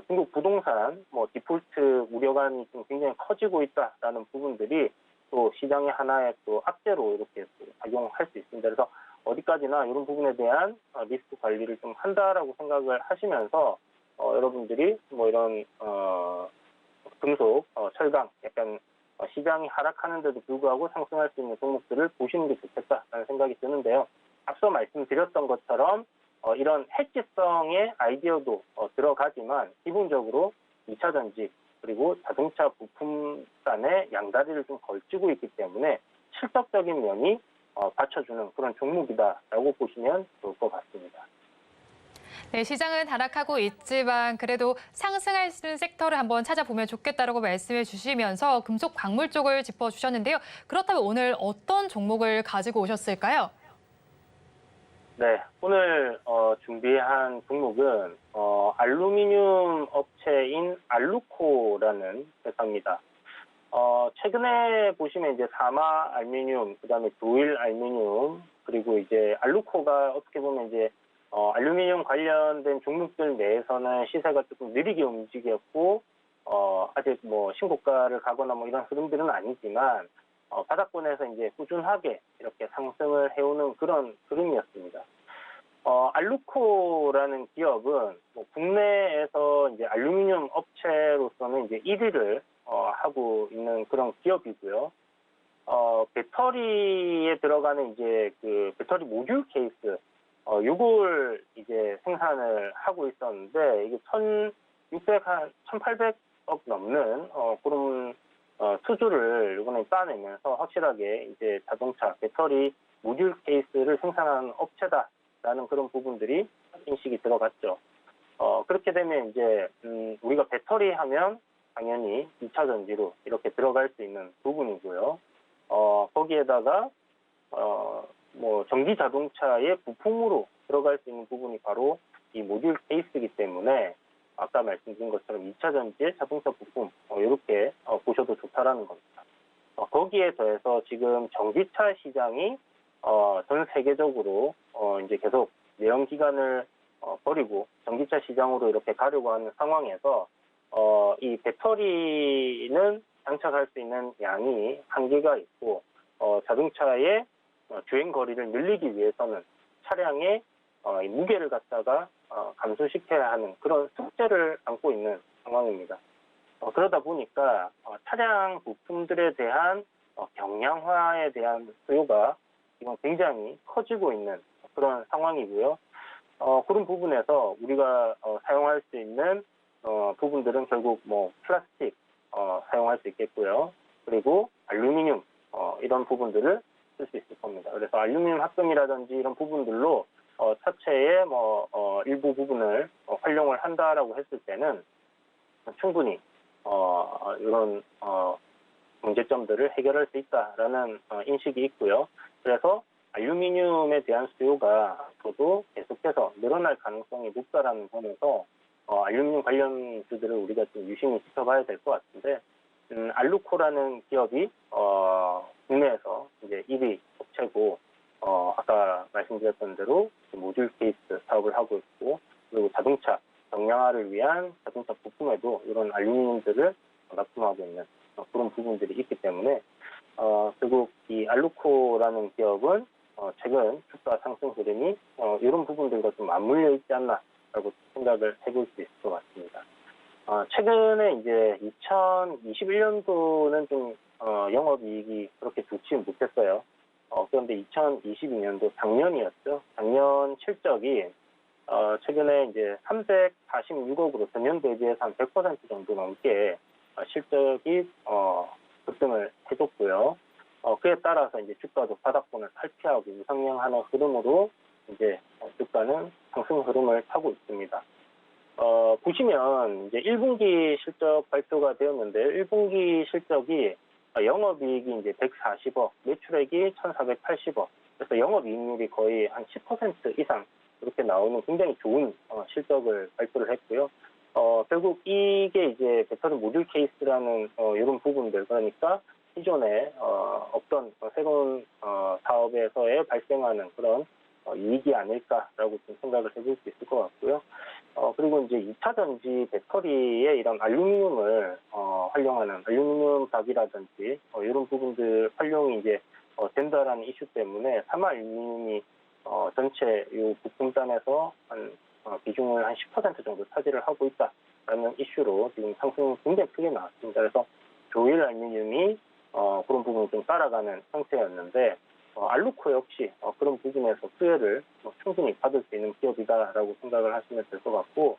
중국 부동산 뭐 디폴트 우려감이 좀 굉장히 커지고 있다라는 부분들이 또 시장의 하나의 또 악재로 이렇게 또 작용할 수 있습니다. 그래서 어디까지나 이런 부분에 대한 리스크 관리를 좀 한다라고 생각을 하시면서 여러분들이 뭐 이런 금속, 철강 약간 시장이 하락하는데도 불구하고 상승할 수 있는 종목들을 보시는 게 좋겠다라는 생각이 드는데요. 앞서 말씀드렸던 것처럼 이런 해지성의 아이디어도 들어가지만 기본적으로 2차 전지 그리고 자동차 부품단의 양다리를 좀 걸치고 있기 때문에 실적적인 면이 받쳐주는 그런 종목이다라고 보시면 좋을 것 같습니다. 네, 시장은 하락하고 있지만 그래도 상승할 수 있는 섹터를 한번 찾아보면 좋겠다라고 말씀해 주시면서 금속 광물 쪽을 짚어주셨는데요. 그렇다면 오늘 어떤 종목을 가지고 오셨을까요? 네, 오늘 준비한 종목은 알루미늄 업체인 알루코라는 회사입니다. 최근에 보시면 이제 사마 알루미늄, 그다음에 도일 알루미늄, 그리고 이제 알루코가 어떻게 보면 이제 알루미늄 관련된 종목들 내에서는 시세가 조금 느리게 움직였고 아직 뭐 신고가를 가거나 뭐 이런 흐름들은 아니지만 바닥권에서 이제 꾸준하게 이렇게 상승을 해오는 그런 흐름이었습니다. 알루코라는 기업은 뭐 국내에서 이제 알루미늄 업체로서는 이제 1위를 하고 있는 그런 기업이고요. 배터리에 들어가는 이제 그 배터리 모듈 케이스, 요걸 이제 생산을 하고 있었는데, 이게 1,800억 넘는, 그런, 수주를 이번에 따내면서 확실하게 이제 자동차 배터리 모듈 케이스를 생산하는 업체다라는 그런 부분들이 인식이 들어갔죠. 그렇게 되면 이제, 우리가 배터리 하면 당연히 2차 전지로 이렇게 들어갈 수 있는 부분이고요. 거기에다가, 뭐, 전기 자동차의 부품으로 들어갈 수 있는 부분이 바로 이 모듈 케이스이기 때문에 아까 말씀드린 것처럼 2차 전지의 자동차 부품, 이렇게 보셔도 좋다라는 겁니다. 거기에 더해서 지금 전기차 시장이, 전 세계적으로, 이제 계속 내연 기관을 버리고 전기차 시장으로 이렇게 가려고 하는 상황에서, 이 배터리는 장착할 수 있는 양이 한계가 있고, 자동차의 주행 거리를 늘리기 위해서는 차량의 이 무게를 갖다가 감소시켜야 하는 그런 숙제를 안고 있는 상황입니다. 그러다 보니까 차량 부품들에 대한 경량화에 대한 수요가 지금 굉장히 커지고 있는 그런 상황이고요. 그런 부분에서 우리가 사용할 수 있는 부분들은 결국 뭐 플라스틱 사용할 수 있겠고요. 그리고 알루미늄 이런 부분들을 쓸 수 있을 겁니다. 그래서 알루미늄 합금이라든지 이런 부분들로 차체의 뭐 일부 부분을 활용을 한다라고 했을 때는 충분히 이런 문제점들을 해결할 수 있다라는 인식이 있고요. 그래서 알루미늄에 대한 수요가 앞으로도 계속해서 늘어날 가능성이 높다라는 점에서 알루미늄 관련주들을 우리가 좀 유심히 지켜봐야 될 것 같은데, 알루코라는 기업이 국내에서 이제 1위 업체고, 아까 말씀드렸던 대로 모듈 케이스 사업을 하고 있고, 그리고 자동차 경량화를 위한 자동차 부품에도 이런 알루미늄들을 납품하고 있는 그런 부분들이 있기 때문에 결국 이 알루코라는 기업은 최근 주가 상승 흐름이 이런 부분들과 좀 맞물려 있지 않나라고 생각을 해볼 수 있을 것 같습니다. 최근에 이제 2021년도는 좀 영업이익이 그렇게 좋지 못했어요. 그런데 2022년도 작년이었죠. 작년 실적이 최근에 이제 346억으로 전년 대비해서 한 100% 정도 넘게 실적이 급등을 해줬고요. 그에 따라서 이제 주가도 바닥권을 탈피하고 우상향하는 흐름으로 이제 주가는 상승 흐름을 타고 있습니다. 보시면 이제 1분기 실적 발표가 되었는데 1분기 실적이 영업이익이 이제 140억, 매출액이 1,480억. 그래서 영업이익률이 거의 한 10% 이상 이렇게 나오는 굉장히 좋은 실적을 발표를 했고요. 결국 이게 이제 배터리 모듈 케이스라는 이런 부분들, 그러니까 기존에 없던 새로운 사업에서의 발생하는 그런 이익이 아닐까라고 좀 생각을 해볼 수 있을 것 같고요. 그리고 이제 2차 전지 배터리에 이런 알루미늄을 활용하는 알루미늄 박이라든지 이런 부분들 활용이 이제 된다라는 이슈 때문에 사마 알루미늄이 전체 이 부품단에서 한 비중을 한 10% 정도 차지를 하고 있다라는 이슈로 지금 상승이 굉장히 크게 나왔습니다. 그래서 조일 알루미늄이 그런 부분을 좀 따라가는 형태였는데 알루코 역시 그런 부분에서 수혜를 충분히 받을 수 있는 기업이다라고 생각을 하시면 될 것 같고,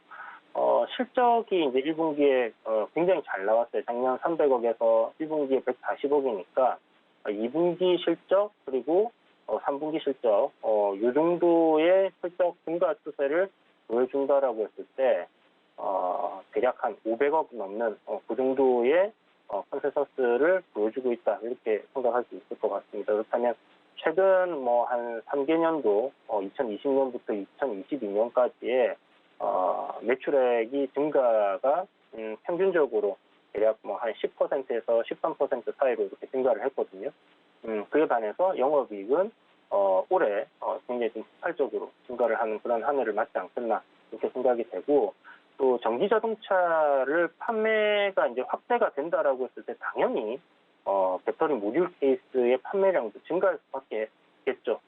실적이 이제 1분기에 굉장히 잘 나왔어요. 작년 300억에서 1분기에 140억이니까 2분기 실적 그리고 3분기 실적 이 정도의 실적 증가 추세를 보여준다라고 했을 때 대략 한 500억 넘는 그 정도의 컨센서스를 보여주고 있다 이렇게 생각할 수 있을 것 같습니다. 그렇다면 최근 뭐 한 3개년도 2020년부터 2022년까지의 매출액이 증가가 평균적으로 대략 뭐 한 10%에서 13% 사이로 이렇게 증가를 했거든요. 그에 반해서 영업이익은 올해 굉장히 좀 폭발적으로 증가를 하는 그런 한 해를 맞지 않겠나 이렇게 생각이 되고, 또 전기 자동차를 판매가 이제 확대가 된다라고 했을 때 당연히 배터리 모듈 케이스의 판매량도 증가할 수밖에 없겠죠.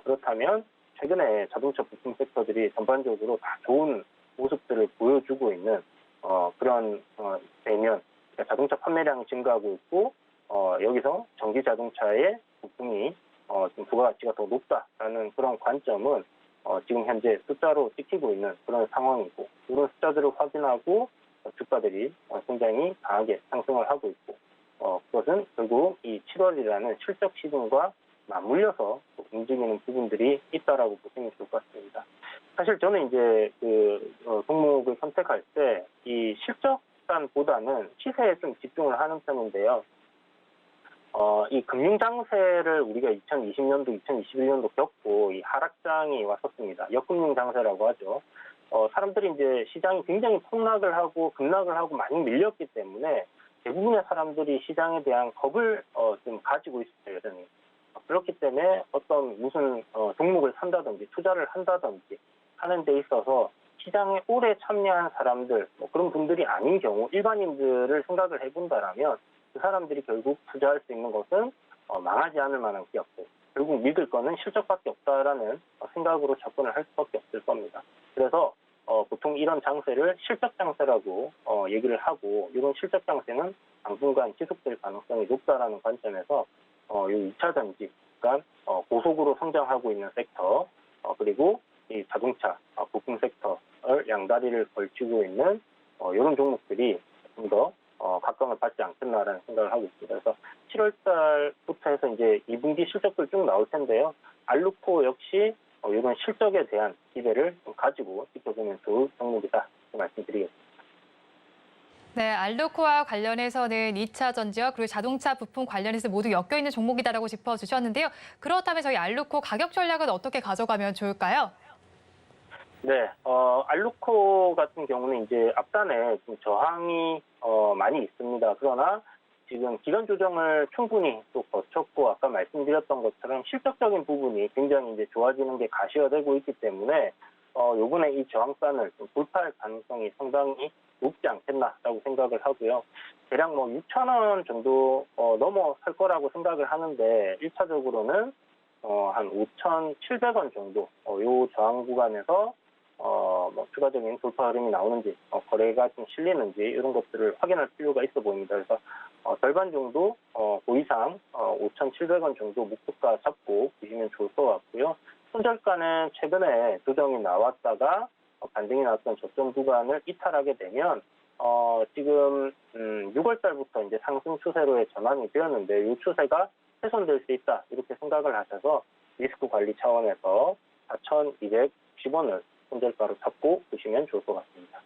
그렇다면 최근에 자동차 부품 섹터들이 전반적으로 다 좋은 모습들을 보여주고 있는 그런 대면, 그러니까 자동차 판매량이 증가하고 있고 여기서 전기 자동차의 부품이 좀 부가가치가 더 높다라는 그런 관점은 지금 현재 숫자로 찍히고 있는 그런 상황이고, 이런 숫자들을 확인하고 주가들이 굉장히 강하게 상승을 하고 있고, 그것은 결국 이 7월이라는 실적 시즌과 맞물려서 움직이는 부분들이 있다라고 보시면 좋을 것 같습니다. 사실 저는 이제 그 종목을 선택할 때 이 실적단보다는 시세에 좀 집중을 하는 편인데요. 이 금융 장세를 우리가 2020년도, 2021년도 겪고 이 하락장이 왔었습니다. 역금융 장세라고 하죠. 사람들이 이제 시장이 굉장히 폭락을 하고 급락을 하고 많이 밀렸기 때문에 대부분의 사람들이 시장에 대한 겁을 좀 가지고 있었어요, 여전히. 그렇기 때문에 어떤 무슨 종목을 산다든지 투자를 한다든지 하는 데 있어서 시장에 오래 참여한 사람들, 뭐 그런 분들이 아닌 경우 일반인들을 생각을 해본다라면 그 사람들이 결국 투자할 수 있는 것은 망하지 않을 만한 기업들, 결국 믿을 거는 실적밖에 없다라는 생각으로 접근을 할 수밖에 없을 겁니다. 그래서 보통 이런 장세를 실적 장세라고 얘기를 하고, 이런 실적 장세는 당분간 지속될 가능성이 높다라는 관점에서 이 2차 전지, 그러니까 고속으로 성장하고 있는 섹터, 그리고 이 자동차 부품 섹터를 양다리를 걸치고 있는 이런 종목들이 좀 더 각광을 받지 않겠나라는 생각을 하고 있습니다. 그래서 7월 달부터 해서 이제 2분기 실적들 쭉 나올 텐데요. 알루코 역시 이런 실적에 대한 기대를 좀 가지고 지켜보면 좋을 종목이다 말씀드리겠습니다. 네, 알루코와 관련해서는 2차 전지와 그리고 자동차 부품 관련해서 모두 엮여있는 종목이다라고 짚어주셨는데요. 그렇다면 저희 알루코 가격 전략은 어떻게 가져가면 좋을까요? 네, 알루코 같은 경우는 이제 앞단에 좀 저항이 많이 있습니다. 그러나 지금 기간 조정을 충분히 또 거쳤고, 아까 말씀드렸던 것처럼 실적적인 부분이 굉장히 이제 좋아지는 게 가시화되고 있기 때문에 요번에 이 저항선을 좀 돌파할 가능성이 상당히 높지 않겠나라고 생각을 하고요. 대략 뭐 6,000원 정도 넘어설 거라고 생각을 하는데, 1차적으로는 한 5,700원 정도 요 저항 구간에서 뭐 추가적인 돌파 흐름이 나오는지, 거래가 좀 실리는지 이런 것들을 확인할 필요가 있어 보입니다. 그래서 절반 정도 그 이상 5,700원 정도 목표가 잡고 보시면 좋을 것 같고요. 손절가는 최근에 조정이 나왔다가 반등이 나왔던 저점 구간을 이탈하게 되면 지금 6월 달부터 이제 상승 추세로의 전환이 되었는데, 이 추세가 훼손될 수 있다 이렇게 생각을 하셔서 리스크 관리 차원에서 4,210원을 손절가로 잡고 보시면 좋을 것 같습니다.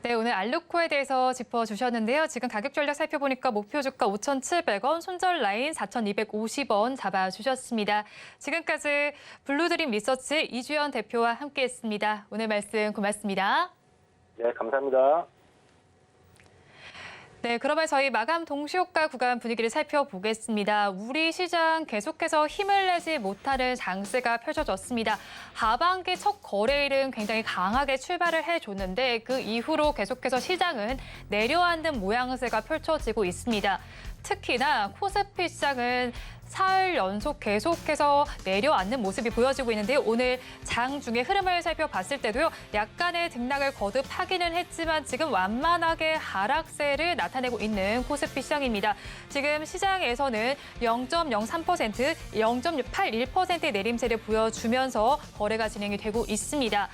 네, 오늘 알루코에 대해서 짚어주셨는데요. 지금 가격 전략 살펴보니까 목표 주가 5,700원, 손절 라인 4,250원 잡아주셨습니다. 지금까지 블루드림 리서치 이주연 대표와 함께했습니다. 오늘 말씀 고맙습니다. 네, 감사합니다. 네, 그러면 저희 마감 동시효과 구간 분위기를 살펴보겠습니다. 우리 시장 계속해서 힘을 내지 못하는 장세가 펼쳐졌습니다. 하반기 첫 거래일은 굉장히 강하게 출발을 해줬는데, 그 이후로 계속해서 시장은 내려앉는 모양새가 펼쳐지고 있습니다. 특히나 코스피 시장은 사흘 연속 계속해서 내려앉는 모습이 보여지고 있는데요. 오늘 장 중의 흐름을 살펴봤을 때도요, 약간의 등락을 거듭하기는 했지만 지금 완만하게 하락세를 나타내고 있는 코스피 시장입니다. 지금 시장에서는 0.03%, 0.81%의 내림세를 보여주면서 거래가 진행이 되고 있습니다.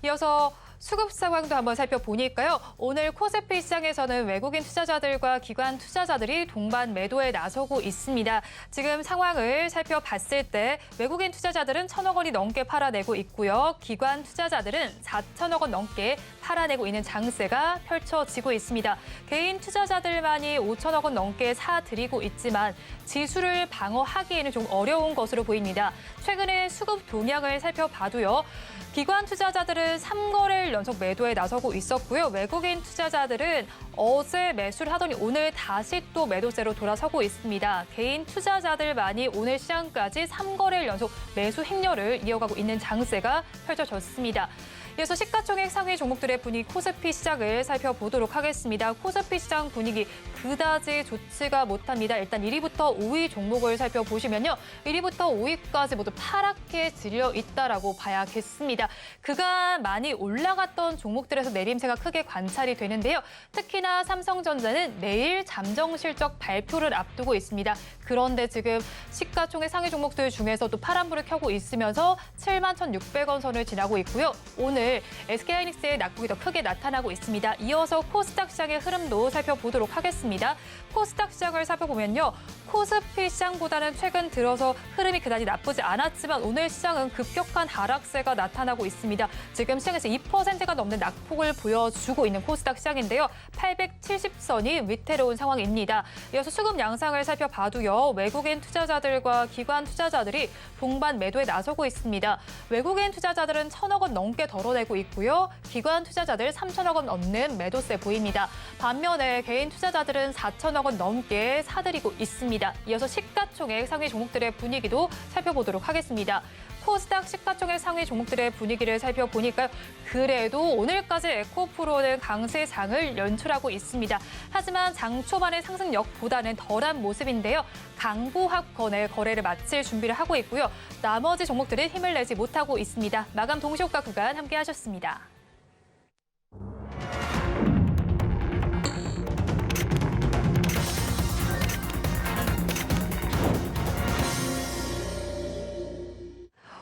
이어서 수급 상황도 한번 살펴보니까요. 오늘 코스피 시장에서는 외국인 투자자들과 기관 투자자들이 동반 매도에 나서고 있습니다. 지금 상황을 살펴봤을 때 외국인 투자자들은 1,000억 원이 넘게 팔아내고 있고요. 기관 투자자들은 4,000억 원 넘게 팔아내고 있는 장세가 펼쳐지고 있습니다. 개인 투자자들만이 5,000억 원 넘게 사들이고 있지만 지수를 방어하기에는 좀 어려운 것으로 보입니다. 최근에 수급 동향을 살펴봐도요. 기관 투자자들은 3거래일 연속 매도에 나서고 있었고요. 외국인 투자자들은 어제 매수를 하더니 오늘 다시 또 매도세로 돌아서고 있습니다. 개인 투자자들만이 오늘 시장까지 3거래일 연속 매수 행렬을 이어가고 있는 장세가 펼쳐졌습니다. 이어서 시가총액 상위 종목들의 분위기 코스피 시장을 살펴보도록 하겠습니다. 코스피 시장 분위기 그다지 좋지가 못합니다. 일단 1위부터 5위 종목을 살펴보시면요. 1위부터 5위까지 모두 파랗게 질려 있다라고 봐야겠습니다. 그간 많이 올라갔던 종목들에서 내림세가 크게 관찰이 되는데요. 특히나 삼성전자는 내일 잠정 실적 발표를 앞두고 있습니다. 그런데 지금 시가총액 상위 종목들 중에서도 파란불을 켜고 있으면서 71,600원 선을 지나고 있고요. 오늘 SK하이닉스의 낙폭이 더 크게 나타나고 있습니다. 이어서 코스닥 시장의 흐름도 살펴보도록 하겠습니다. 코스닥 시장을 살펴보면요. 코스피 시장보다는 최근 들어서 흐름이 그다지 나쁘지 않았지만 오늘 시장은 급격한 하락세가 나타나고 있습니다. 지금 시장에서 2%가 넘는 낙폭을 보여주고 있는 코스닥 시장인데요. 870선이 위태로운 상황입니다. 이어서 수급 양상을 살펴봐도요. 외국인 투자자들과 기관 투자자들이 동반 매도에 나서고 있습니다. 외국인 투자자들은 1,000억 원 넘게 덜어내고 있고요. 기관 투자자들 3,000억 원 넘는 매도세 보입니다. 반면에 개인 투자자들은 4,000억 원 넘게 사들이고 있습니다. 이어서 시가총액 상위 종목들의 분위기도 살펴보도록 하겠습니다. 코스닥 시가총액 상위 종목들의 분위기를 살펴보니까 그래도 오늘까지 에코프로는 강세장을 연출하고 있습니다. 하지만 장 초반의 상승력보다는 덜한 모습인데요. 강보합권의 거래를 마칠 준비를 하고 있고요. 나머지 종목들은 힘을 내지 못하고 있습니다. 마감 동시효과 구간 함께하셨습니다.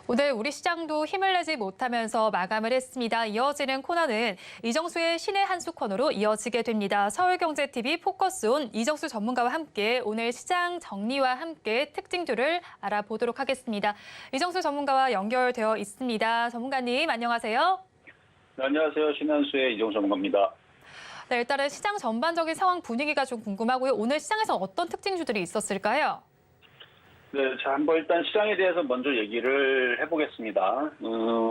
오늘 우리 시장도 힘을 내지 못하면서 마감을 했습니다. 이어지는 코너는 이정수의 신의 한수 코너로 이어지게 됩니다. 서울경제TV 포커스온 이정수 전문가와 함께 오늘 시장 정리와 함께 특징들을 알아보도록 하겠습니다. 이정수 전문가와 연결되어 있습니다. 전문가님 안녕하세요. 네, 안녕하세요. 신한수의 이정수 전문가입니다. 네, 일단은 시장 전반적인 상황 분위기가 좀 궁금하고요. 오늘 시장에서 어떤 특징주들이 있었을까요? 네, 자, 한번 일단 시장에 대해서 먼저 얘기를 해보겠습니다.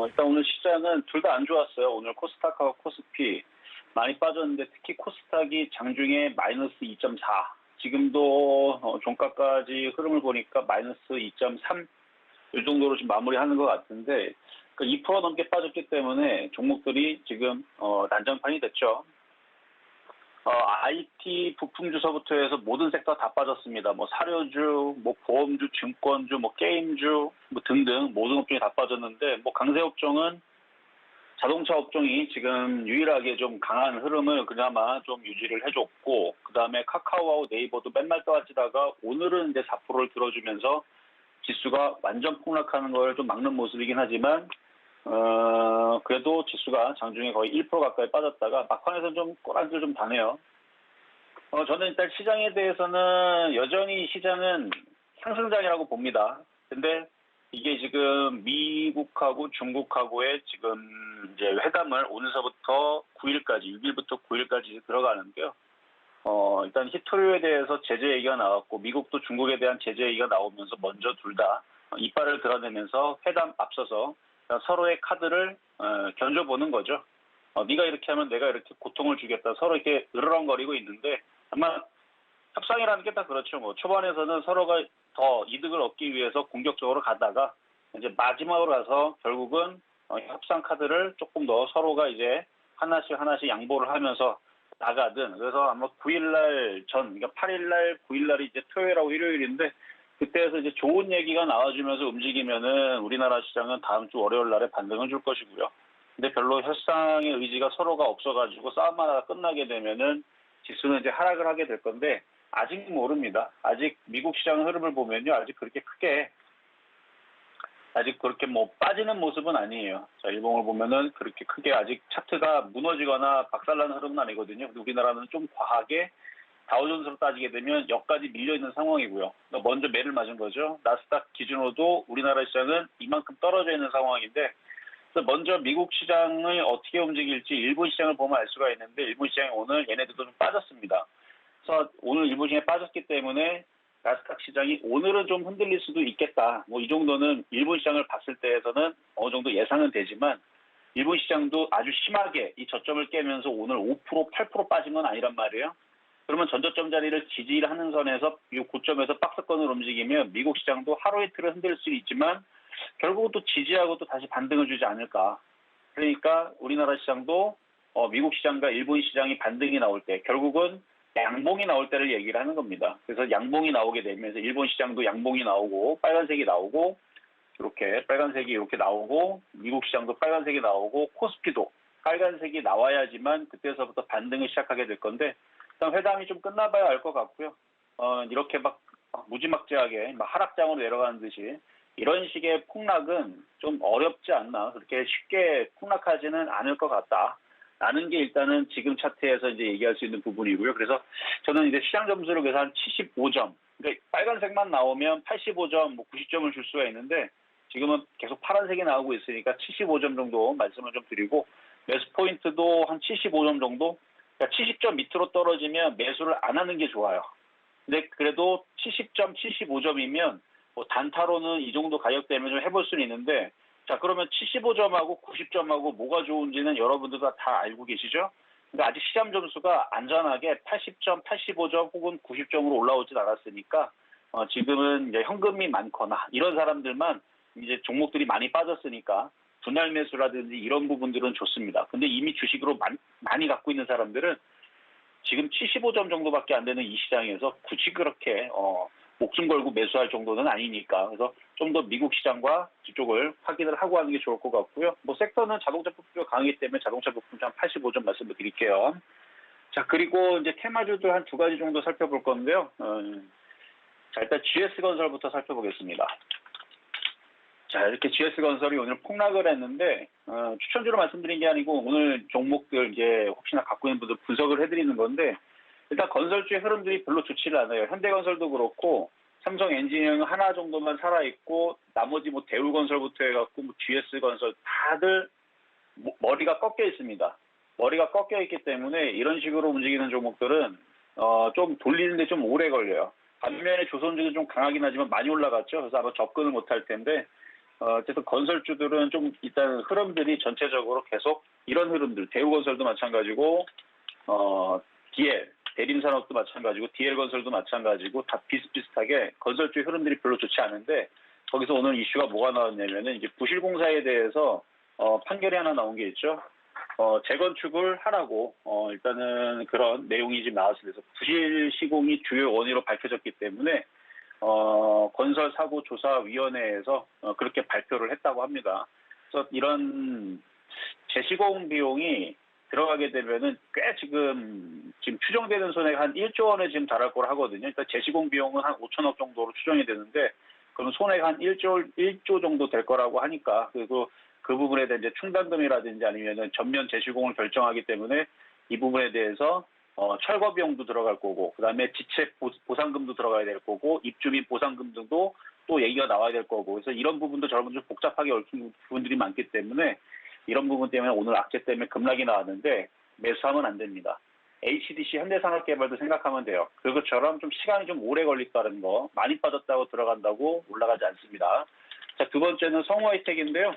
일단 오늘 시장은 둘 다 안 좋았어요. 오늘 코스닥하고 코스피 많이 빠졌는데 특히 코스닥이 장중에 마이너스 2.4, 지금도 종가까지 흐름을 보니까 마이너스 2.3, 이 정도로 지금 마무리하는 것 같은데, 그러니까 2% 넘게 빠졌기 때문에 종목들이 지금 난장판이 됐죠. IT 부품주서부터 해서 모든 섹터 다 빠졌습니다. 뭐 사료주, 뭐 보험주, 증권주, 뭐 게임주, 뭐 등등 모든 업종이 다 빠졌는데, 뭐 강세 업종은 자동차 업종이 지금 유일하게 좀 강한 흐름을 그나마 좀 유지를 해줬고, 그 다음에 카카오하고 네이버도 맨날 떨어지다가 오늘은 이제 4%를 들어주면서 지수가 완전 폭락하는 걸 좀 막는 모습이긴 하지만, 그래도 지수가 장중에 거의 1% 가까이 빠졌다가 막판에서 좀 꼬란지를 좀 다네요. 저는 일단 시장에 대해서는 여전히 시장은 상승장이라고 봅니다. 근데 이게 지금 미국하고 중국하고의 지금 이제 회담을 오늘서부터 9일까지, 6일부터 9일까지 들어가는데요. 일단 히토류에 대해서 제재 얘기가 나왔고, 미국도 중국에 대한 제재 얘기가 나오면서 먼저 둘 다 이빨을 드러내면서 회담 앞서서 서로의 카드를 견줘보는 거죠. 네가 이렇게 하면 내가 이렇게 고통을 주겠다. 서로 이렇게 으르렁거리고 있는데, 아마 협상이라는 게 다 그렇죠. 뭐 초반에서는 서로가 더 이득을 얻기 위해서 공격적으로 가다가 이제 마지막으로 가서 결국은 협상 카드를 조금 더 서로가 이제 하나씩 양보를 하면서 나가든, 그래서 아마 9일날 그러니까 8일날, 9일날이 이제 토요일하고 일요일인데, 그때에서 이제 좋은 얘기가 나와주면서 움직이면은 우리나라 시장은 다음 주 월요일 날에 반등을 줄 것이고요. 근데 별로 협상의 의지가 서로가 없어가지고 싸움만 하다 끝나게 되면은 지수는 이제 하락을 하게 될 건데, 아직 모릅니다. 아직 미국 시장 흐름을 보면요, 아직 그렇게 크게 아직 그렇게 뭐 빠지는 모습은 아니에요. 자, 일봉을 보면은 그렇게 크게 아직 차트가 무너지거나 박살나는 흐름은 아니거든요. 근데 우리나라는 좀 과하게 다우존스로 따지게 되면 여기까지 밀려있는 상황이고요. 그러니까 먼저 매를 맞은 거죠. 나스닥 기준으로도 우리나라 시장은 이만큼 떨어져 있는 상황인데, 그래서 먼저 미국 시장을 어떻게 움직일지 일본 시장을 보면 알 수가 있는데, 일본 시장이 오늘 얘네들도 좀 빠졌습니다. 그래서 오늘 일본 시장이 빠졌기 때문에 나스닥 시장이 오늘은 좀 흔들릴 수도 있겠다. 뭐 이 정도는 일본 시장을 봤을 때에서는 어느 정도 예상은 되지만, 일본 시장도 아주 심하게 이 저점을 깨면서 오늘 5%, 8% 빠진 건 아니란 말이에요. 그러면 전저점 자리를 지지하는 선에서 이 고점에서 박스권을 움직이면 미국 시장도 하루 이틀은 흔들릴 수 있지만 결국은 또 지지하고 또 다시 반등을 주지 않을까. 그러니까 우리나라 시장도 미국 시장과 일본 시장이 반등이 나올 때 결국은 양봉이 나올 때를 얘기를 하는 겁니다. 그래서 양봉이 나오게 되면서 일본 시장도 양봉이 나오고 빨간색이 나오고 이렇게 빨간색이 이렇게 나오고 미국 시장도 빨간색이 나오고 코스피도 빨간색이 나와야지만 그때서부터 반등을 시작하게 될 건데, 일단 회담이 좀 끝나봐야 알 것 같고요. 이렇게 막 무지막지하게 막 하락장으로 내려가는 듯이 이런 식의 폭락은 좀 어렵지 않나, 그렇게 쉽게 폭락하지는 않을 것 같다. 라는 게 일단은 지금 차트에서 이제 얘기할 수 있는 부분이고요. 그래서 저는 이제 시장 점수를 그래서 한 75점. 그러니까 빨간색만 나오면 85점, 뭐 90점을 줄 수가 있는데 지금은 계속 파란색이 나오고 있으니까 75점 정도 말씀을 좀 드리고, 매수 포인트도 한 75점 정도. 그러니까 70점 밑으로 떨어지면 매수를 안 하는 게 좋아요. 근데 그래도 70점, 75점이면 뭐 단타로는 이 정도 가격대면 좀 해볼 수는 있는데, 자, 그러면 75점하고 90점하고 뭐가 좋은지는 여러분들도 다 알고 계시죠? 그러니까 아직 시장 점수가 안전하게 80점, 85점 혹은 90점으로 올라오진 않았으니까 지금은 이제 현금이 많거나 이런 사람들만 이제 종목들이 많이 빠졌으니까 분할 매수라든지 이런 부분들은 좋습니다. 근데 이미 주식으로 많이 갖고 있는 사람들은 지금 75점 정도밖에 안 되는 이 시장에서 굳이 그렇게 목숨 걸고 매수할 정도는 아니니까, 그래서 좀 더 미국 시장과 뒤쪽을 확인을 하고 하는 게 좋을 것 같고요. 뭐 섹터는 자동차 부품이 강하기 때문에 자동차 부품 한 85점 말씀을 드릴게요. 자, 그리고 이제 테마주도 한 두 가지 정도 살펴볼 건데요. 자, 일단 GS건설부터 살펴보겠습니다. 자, 이렇게 GS건설이 오늘 폭락을 했는데, 추천주로 말씀드린 게 아니고, 오늘 종목들 이제 혹시나 갖고 있는 분들 분석을 해드리는 건데, 일단 건설주의 흐름들이 별로 좋지를 않아요. 현대건설도 그렇고, 삼성 엔지니어링 하나 정도만 살아있고, 나머지 뭐 대우건설부터 해갖고, 뭐 GS건설 다들 머리가 꺾여 있습니다. 머리가 꺾여 있기 때문에 이런 식으로 움직이는 종목들은, 좀 돌리는데 좀 오래 걸려요. 반면에 조선주는 좀 강하긴 하지만 많이 올라갔죠. 그래서 아마 접근을 못할 텐데, 어쨌든 건설주들은 좀 일단 흐름들이 전체적으로 계속 이런 흐름들, 대우건설도 마찬가지고, DL, 대림산업도 마찬가지고, DL건설도 마찬가지고, 다 비슷비슷하게 건설주의 흐름들이 별로 좋지 않은데, 거기서 오늘 이슈가 뭐가 나왔냐면은, 이제 부실공사에 대해서, 판결이 하나 나온 게 있죠. 재건축을 하라고, 일단은 그런 내용이 지금 나왔습니다. 그래서 부실 시공이 주요 원인으로 밝혀졌기 때문에, 건설사고조사위원회에서 그렇게 발표를 했다고 합니다. 그래서 이런 재시공 비용이 들어가게 되면은 꽤 지금 추정되는 손해가 한 1조 원에 지금 달할 거라 하거든요. 일단 재시공 비용은 한 5천억 정도로 추정이 되는데, 그럼 손해가 한 1조 정도 될 거라고 하니까, 그리고 그 부분에 대한 이제 충당금이라든지 아니면은 전면 재시공을 결정하기 때문에 이 부분에 대해서 철거 비용도 들어갈 거고, 그 다음에 지체 보상금도 들어가야 될 거고, 입주민 보상금 등도 또 얘기가 나와야 될 거고, 그래서 이런 부분도 여러분 좀 복잡하게 얽힌 부분들이 많기 때문에 이런 부분 때문에 오늘 악재 때문에 급락이 나왔는데 매수하면 안 됩니다. HDC 현대산업개발도 생각하면 돼요. 그것처럼 좀 시간이 좀 오래 걸린다는 거, 많이 빠졌다고 들어간다고 올라가지 않습니다. 자, 두 번째는 성우하이텍인데요.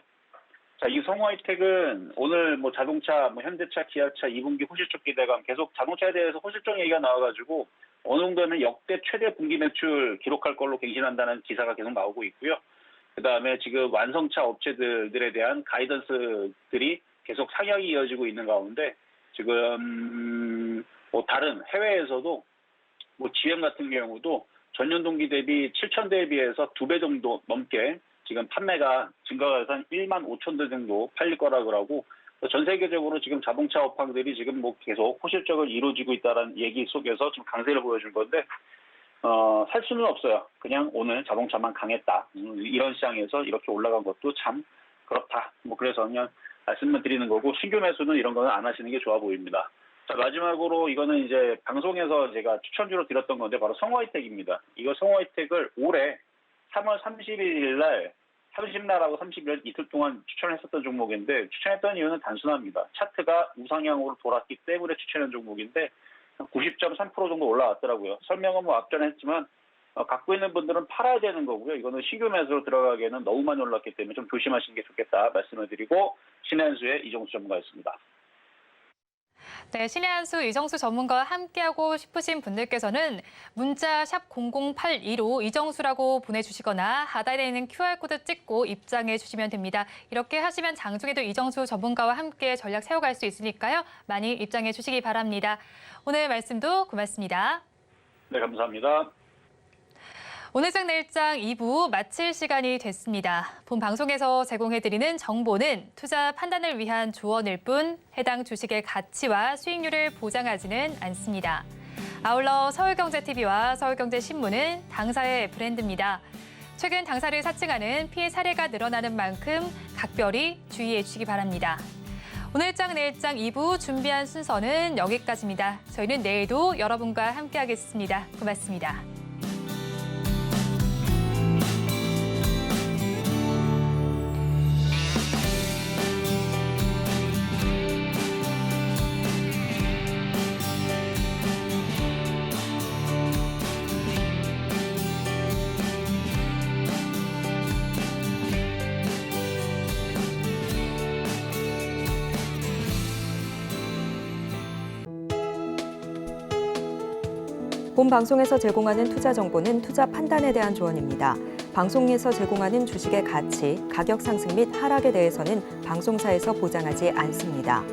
자, 이 성우하이텍은 오늘 뭐 자동차, 뭐 현대차, 기아차 2분기 호실적 기대감 계속 자동차에 대해서 호실적 얘기가 나와가지고 어느 정도는 역대 최대 분기 매출 기록할 걸로 갱신한다는 기사가 계속 나오고 있고요. 그 다음에 지금 완성차 업체들에 대한 가이던스들이 계속 상향이 이어지고 있는 가운데 지금 뭐 다른 해외에서도 뭐 GM 같은 경우도 전년 동기 대비 7,000대에 비해서 2배 정도 넘게 지금 판매가 증가가 해서 한 1만 5천 대 정도 팔릴 거라고 하고, 전 세계적으로 지금 자동차 업황들이 지금 뭐 계속 호실적을 이루어지고 있다는 얘기 속에서 좀 강세를 보여준 건데, 살 수는 없어요. 그냥 오늘 자동차만 강했다. 이런 시장에서 이렇게 올라간 것도 참 그렇다. 뭐 그래서 그냥 말씀을 드리는 거고 신규 매수는 이런 거는 안 하시는 게 좋아 보입니다. 자, 마지막으로 이거는 이제 방송에서 제가 추천주로 드렸던 건데 바로 성화이텍입니다. 이거 성화이텍을 올해 3월 31일 날 30날하고 30일 이틀 동안 추천했었던 종목인데 추천했던 이유는 단순합니다. 차트가 우상향으로 돌았기 때문에 추천한 종목인데 90.3% 정도 올라왔더라고요. 설명은 뭐 앞전에 했지만 갖고 있는 분들은 팔아야 되는 거고요. 이거는 신규 매수로 들어가기에는 너무 많이 올랐기 때문에 좀 조심하시는 게 좋겠다 말씀을 드리고 신의 한수의 이정수 전문가였습니다. 네, 신의 한수 이정수 전문가와 함께하고 싶으신 분들께서는 문자 샵 0082로 이정수라고 보내주시거나 하단에 있는 QR코드 찍고 입장해 주시면 됩니다. 이렇게 하시면 장중에도 이정수 전문가와 함께 전략 세워갈 수 있으니까요. 많이 입장해 주시기 바랍니다. 오늘 말씀도 고맙습니다. 네, 감사합니다. 오늘장 내일장 2부 마칠 시간이 됐습니다. 본 방송에서 제공해드리는 정보는 투자 판단을 위한 조언일 뿐 해당 주식의 가치와 수익률을 보장하지는 않습니다. 아울러 서울경제TV와 서울경제신문은 당사의 브랜드입니다. 최근 당사를 사칭하는 피해 사례가 늘어나는 만큼 각별히 주의해 주시기 바랍니다. 오늘장 내일장 2부 준비한 순서는 여기까지입니다. 저희는 내일도 여러분과 함께하겠습니다. 고맙습니다. 본 방송에서 제공하는 투자 정보는 투자 판단에 대한 조언입니다. 방송에서 제공하는 주식의 가치, 가격 상승 및 하락에 대해서는 방송사에서 보장하지 않습니다.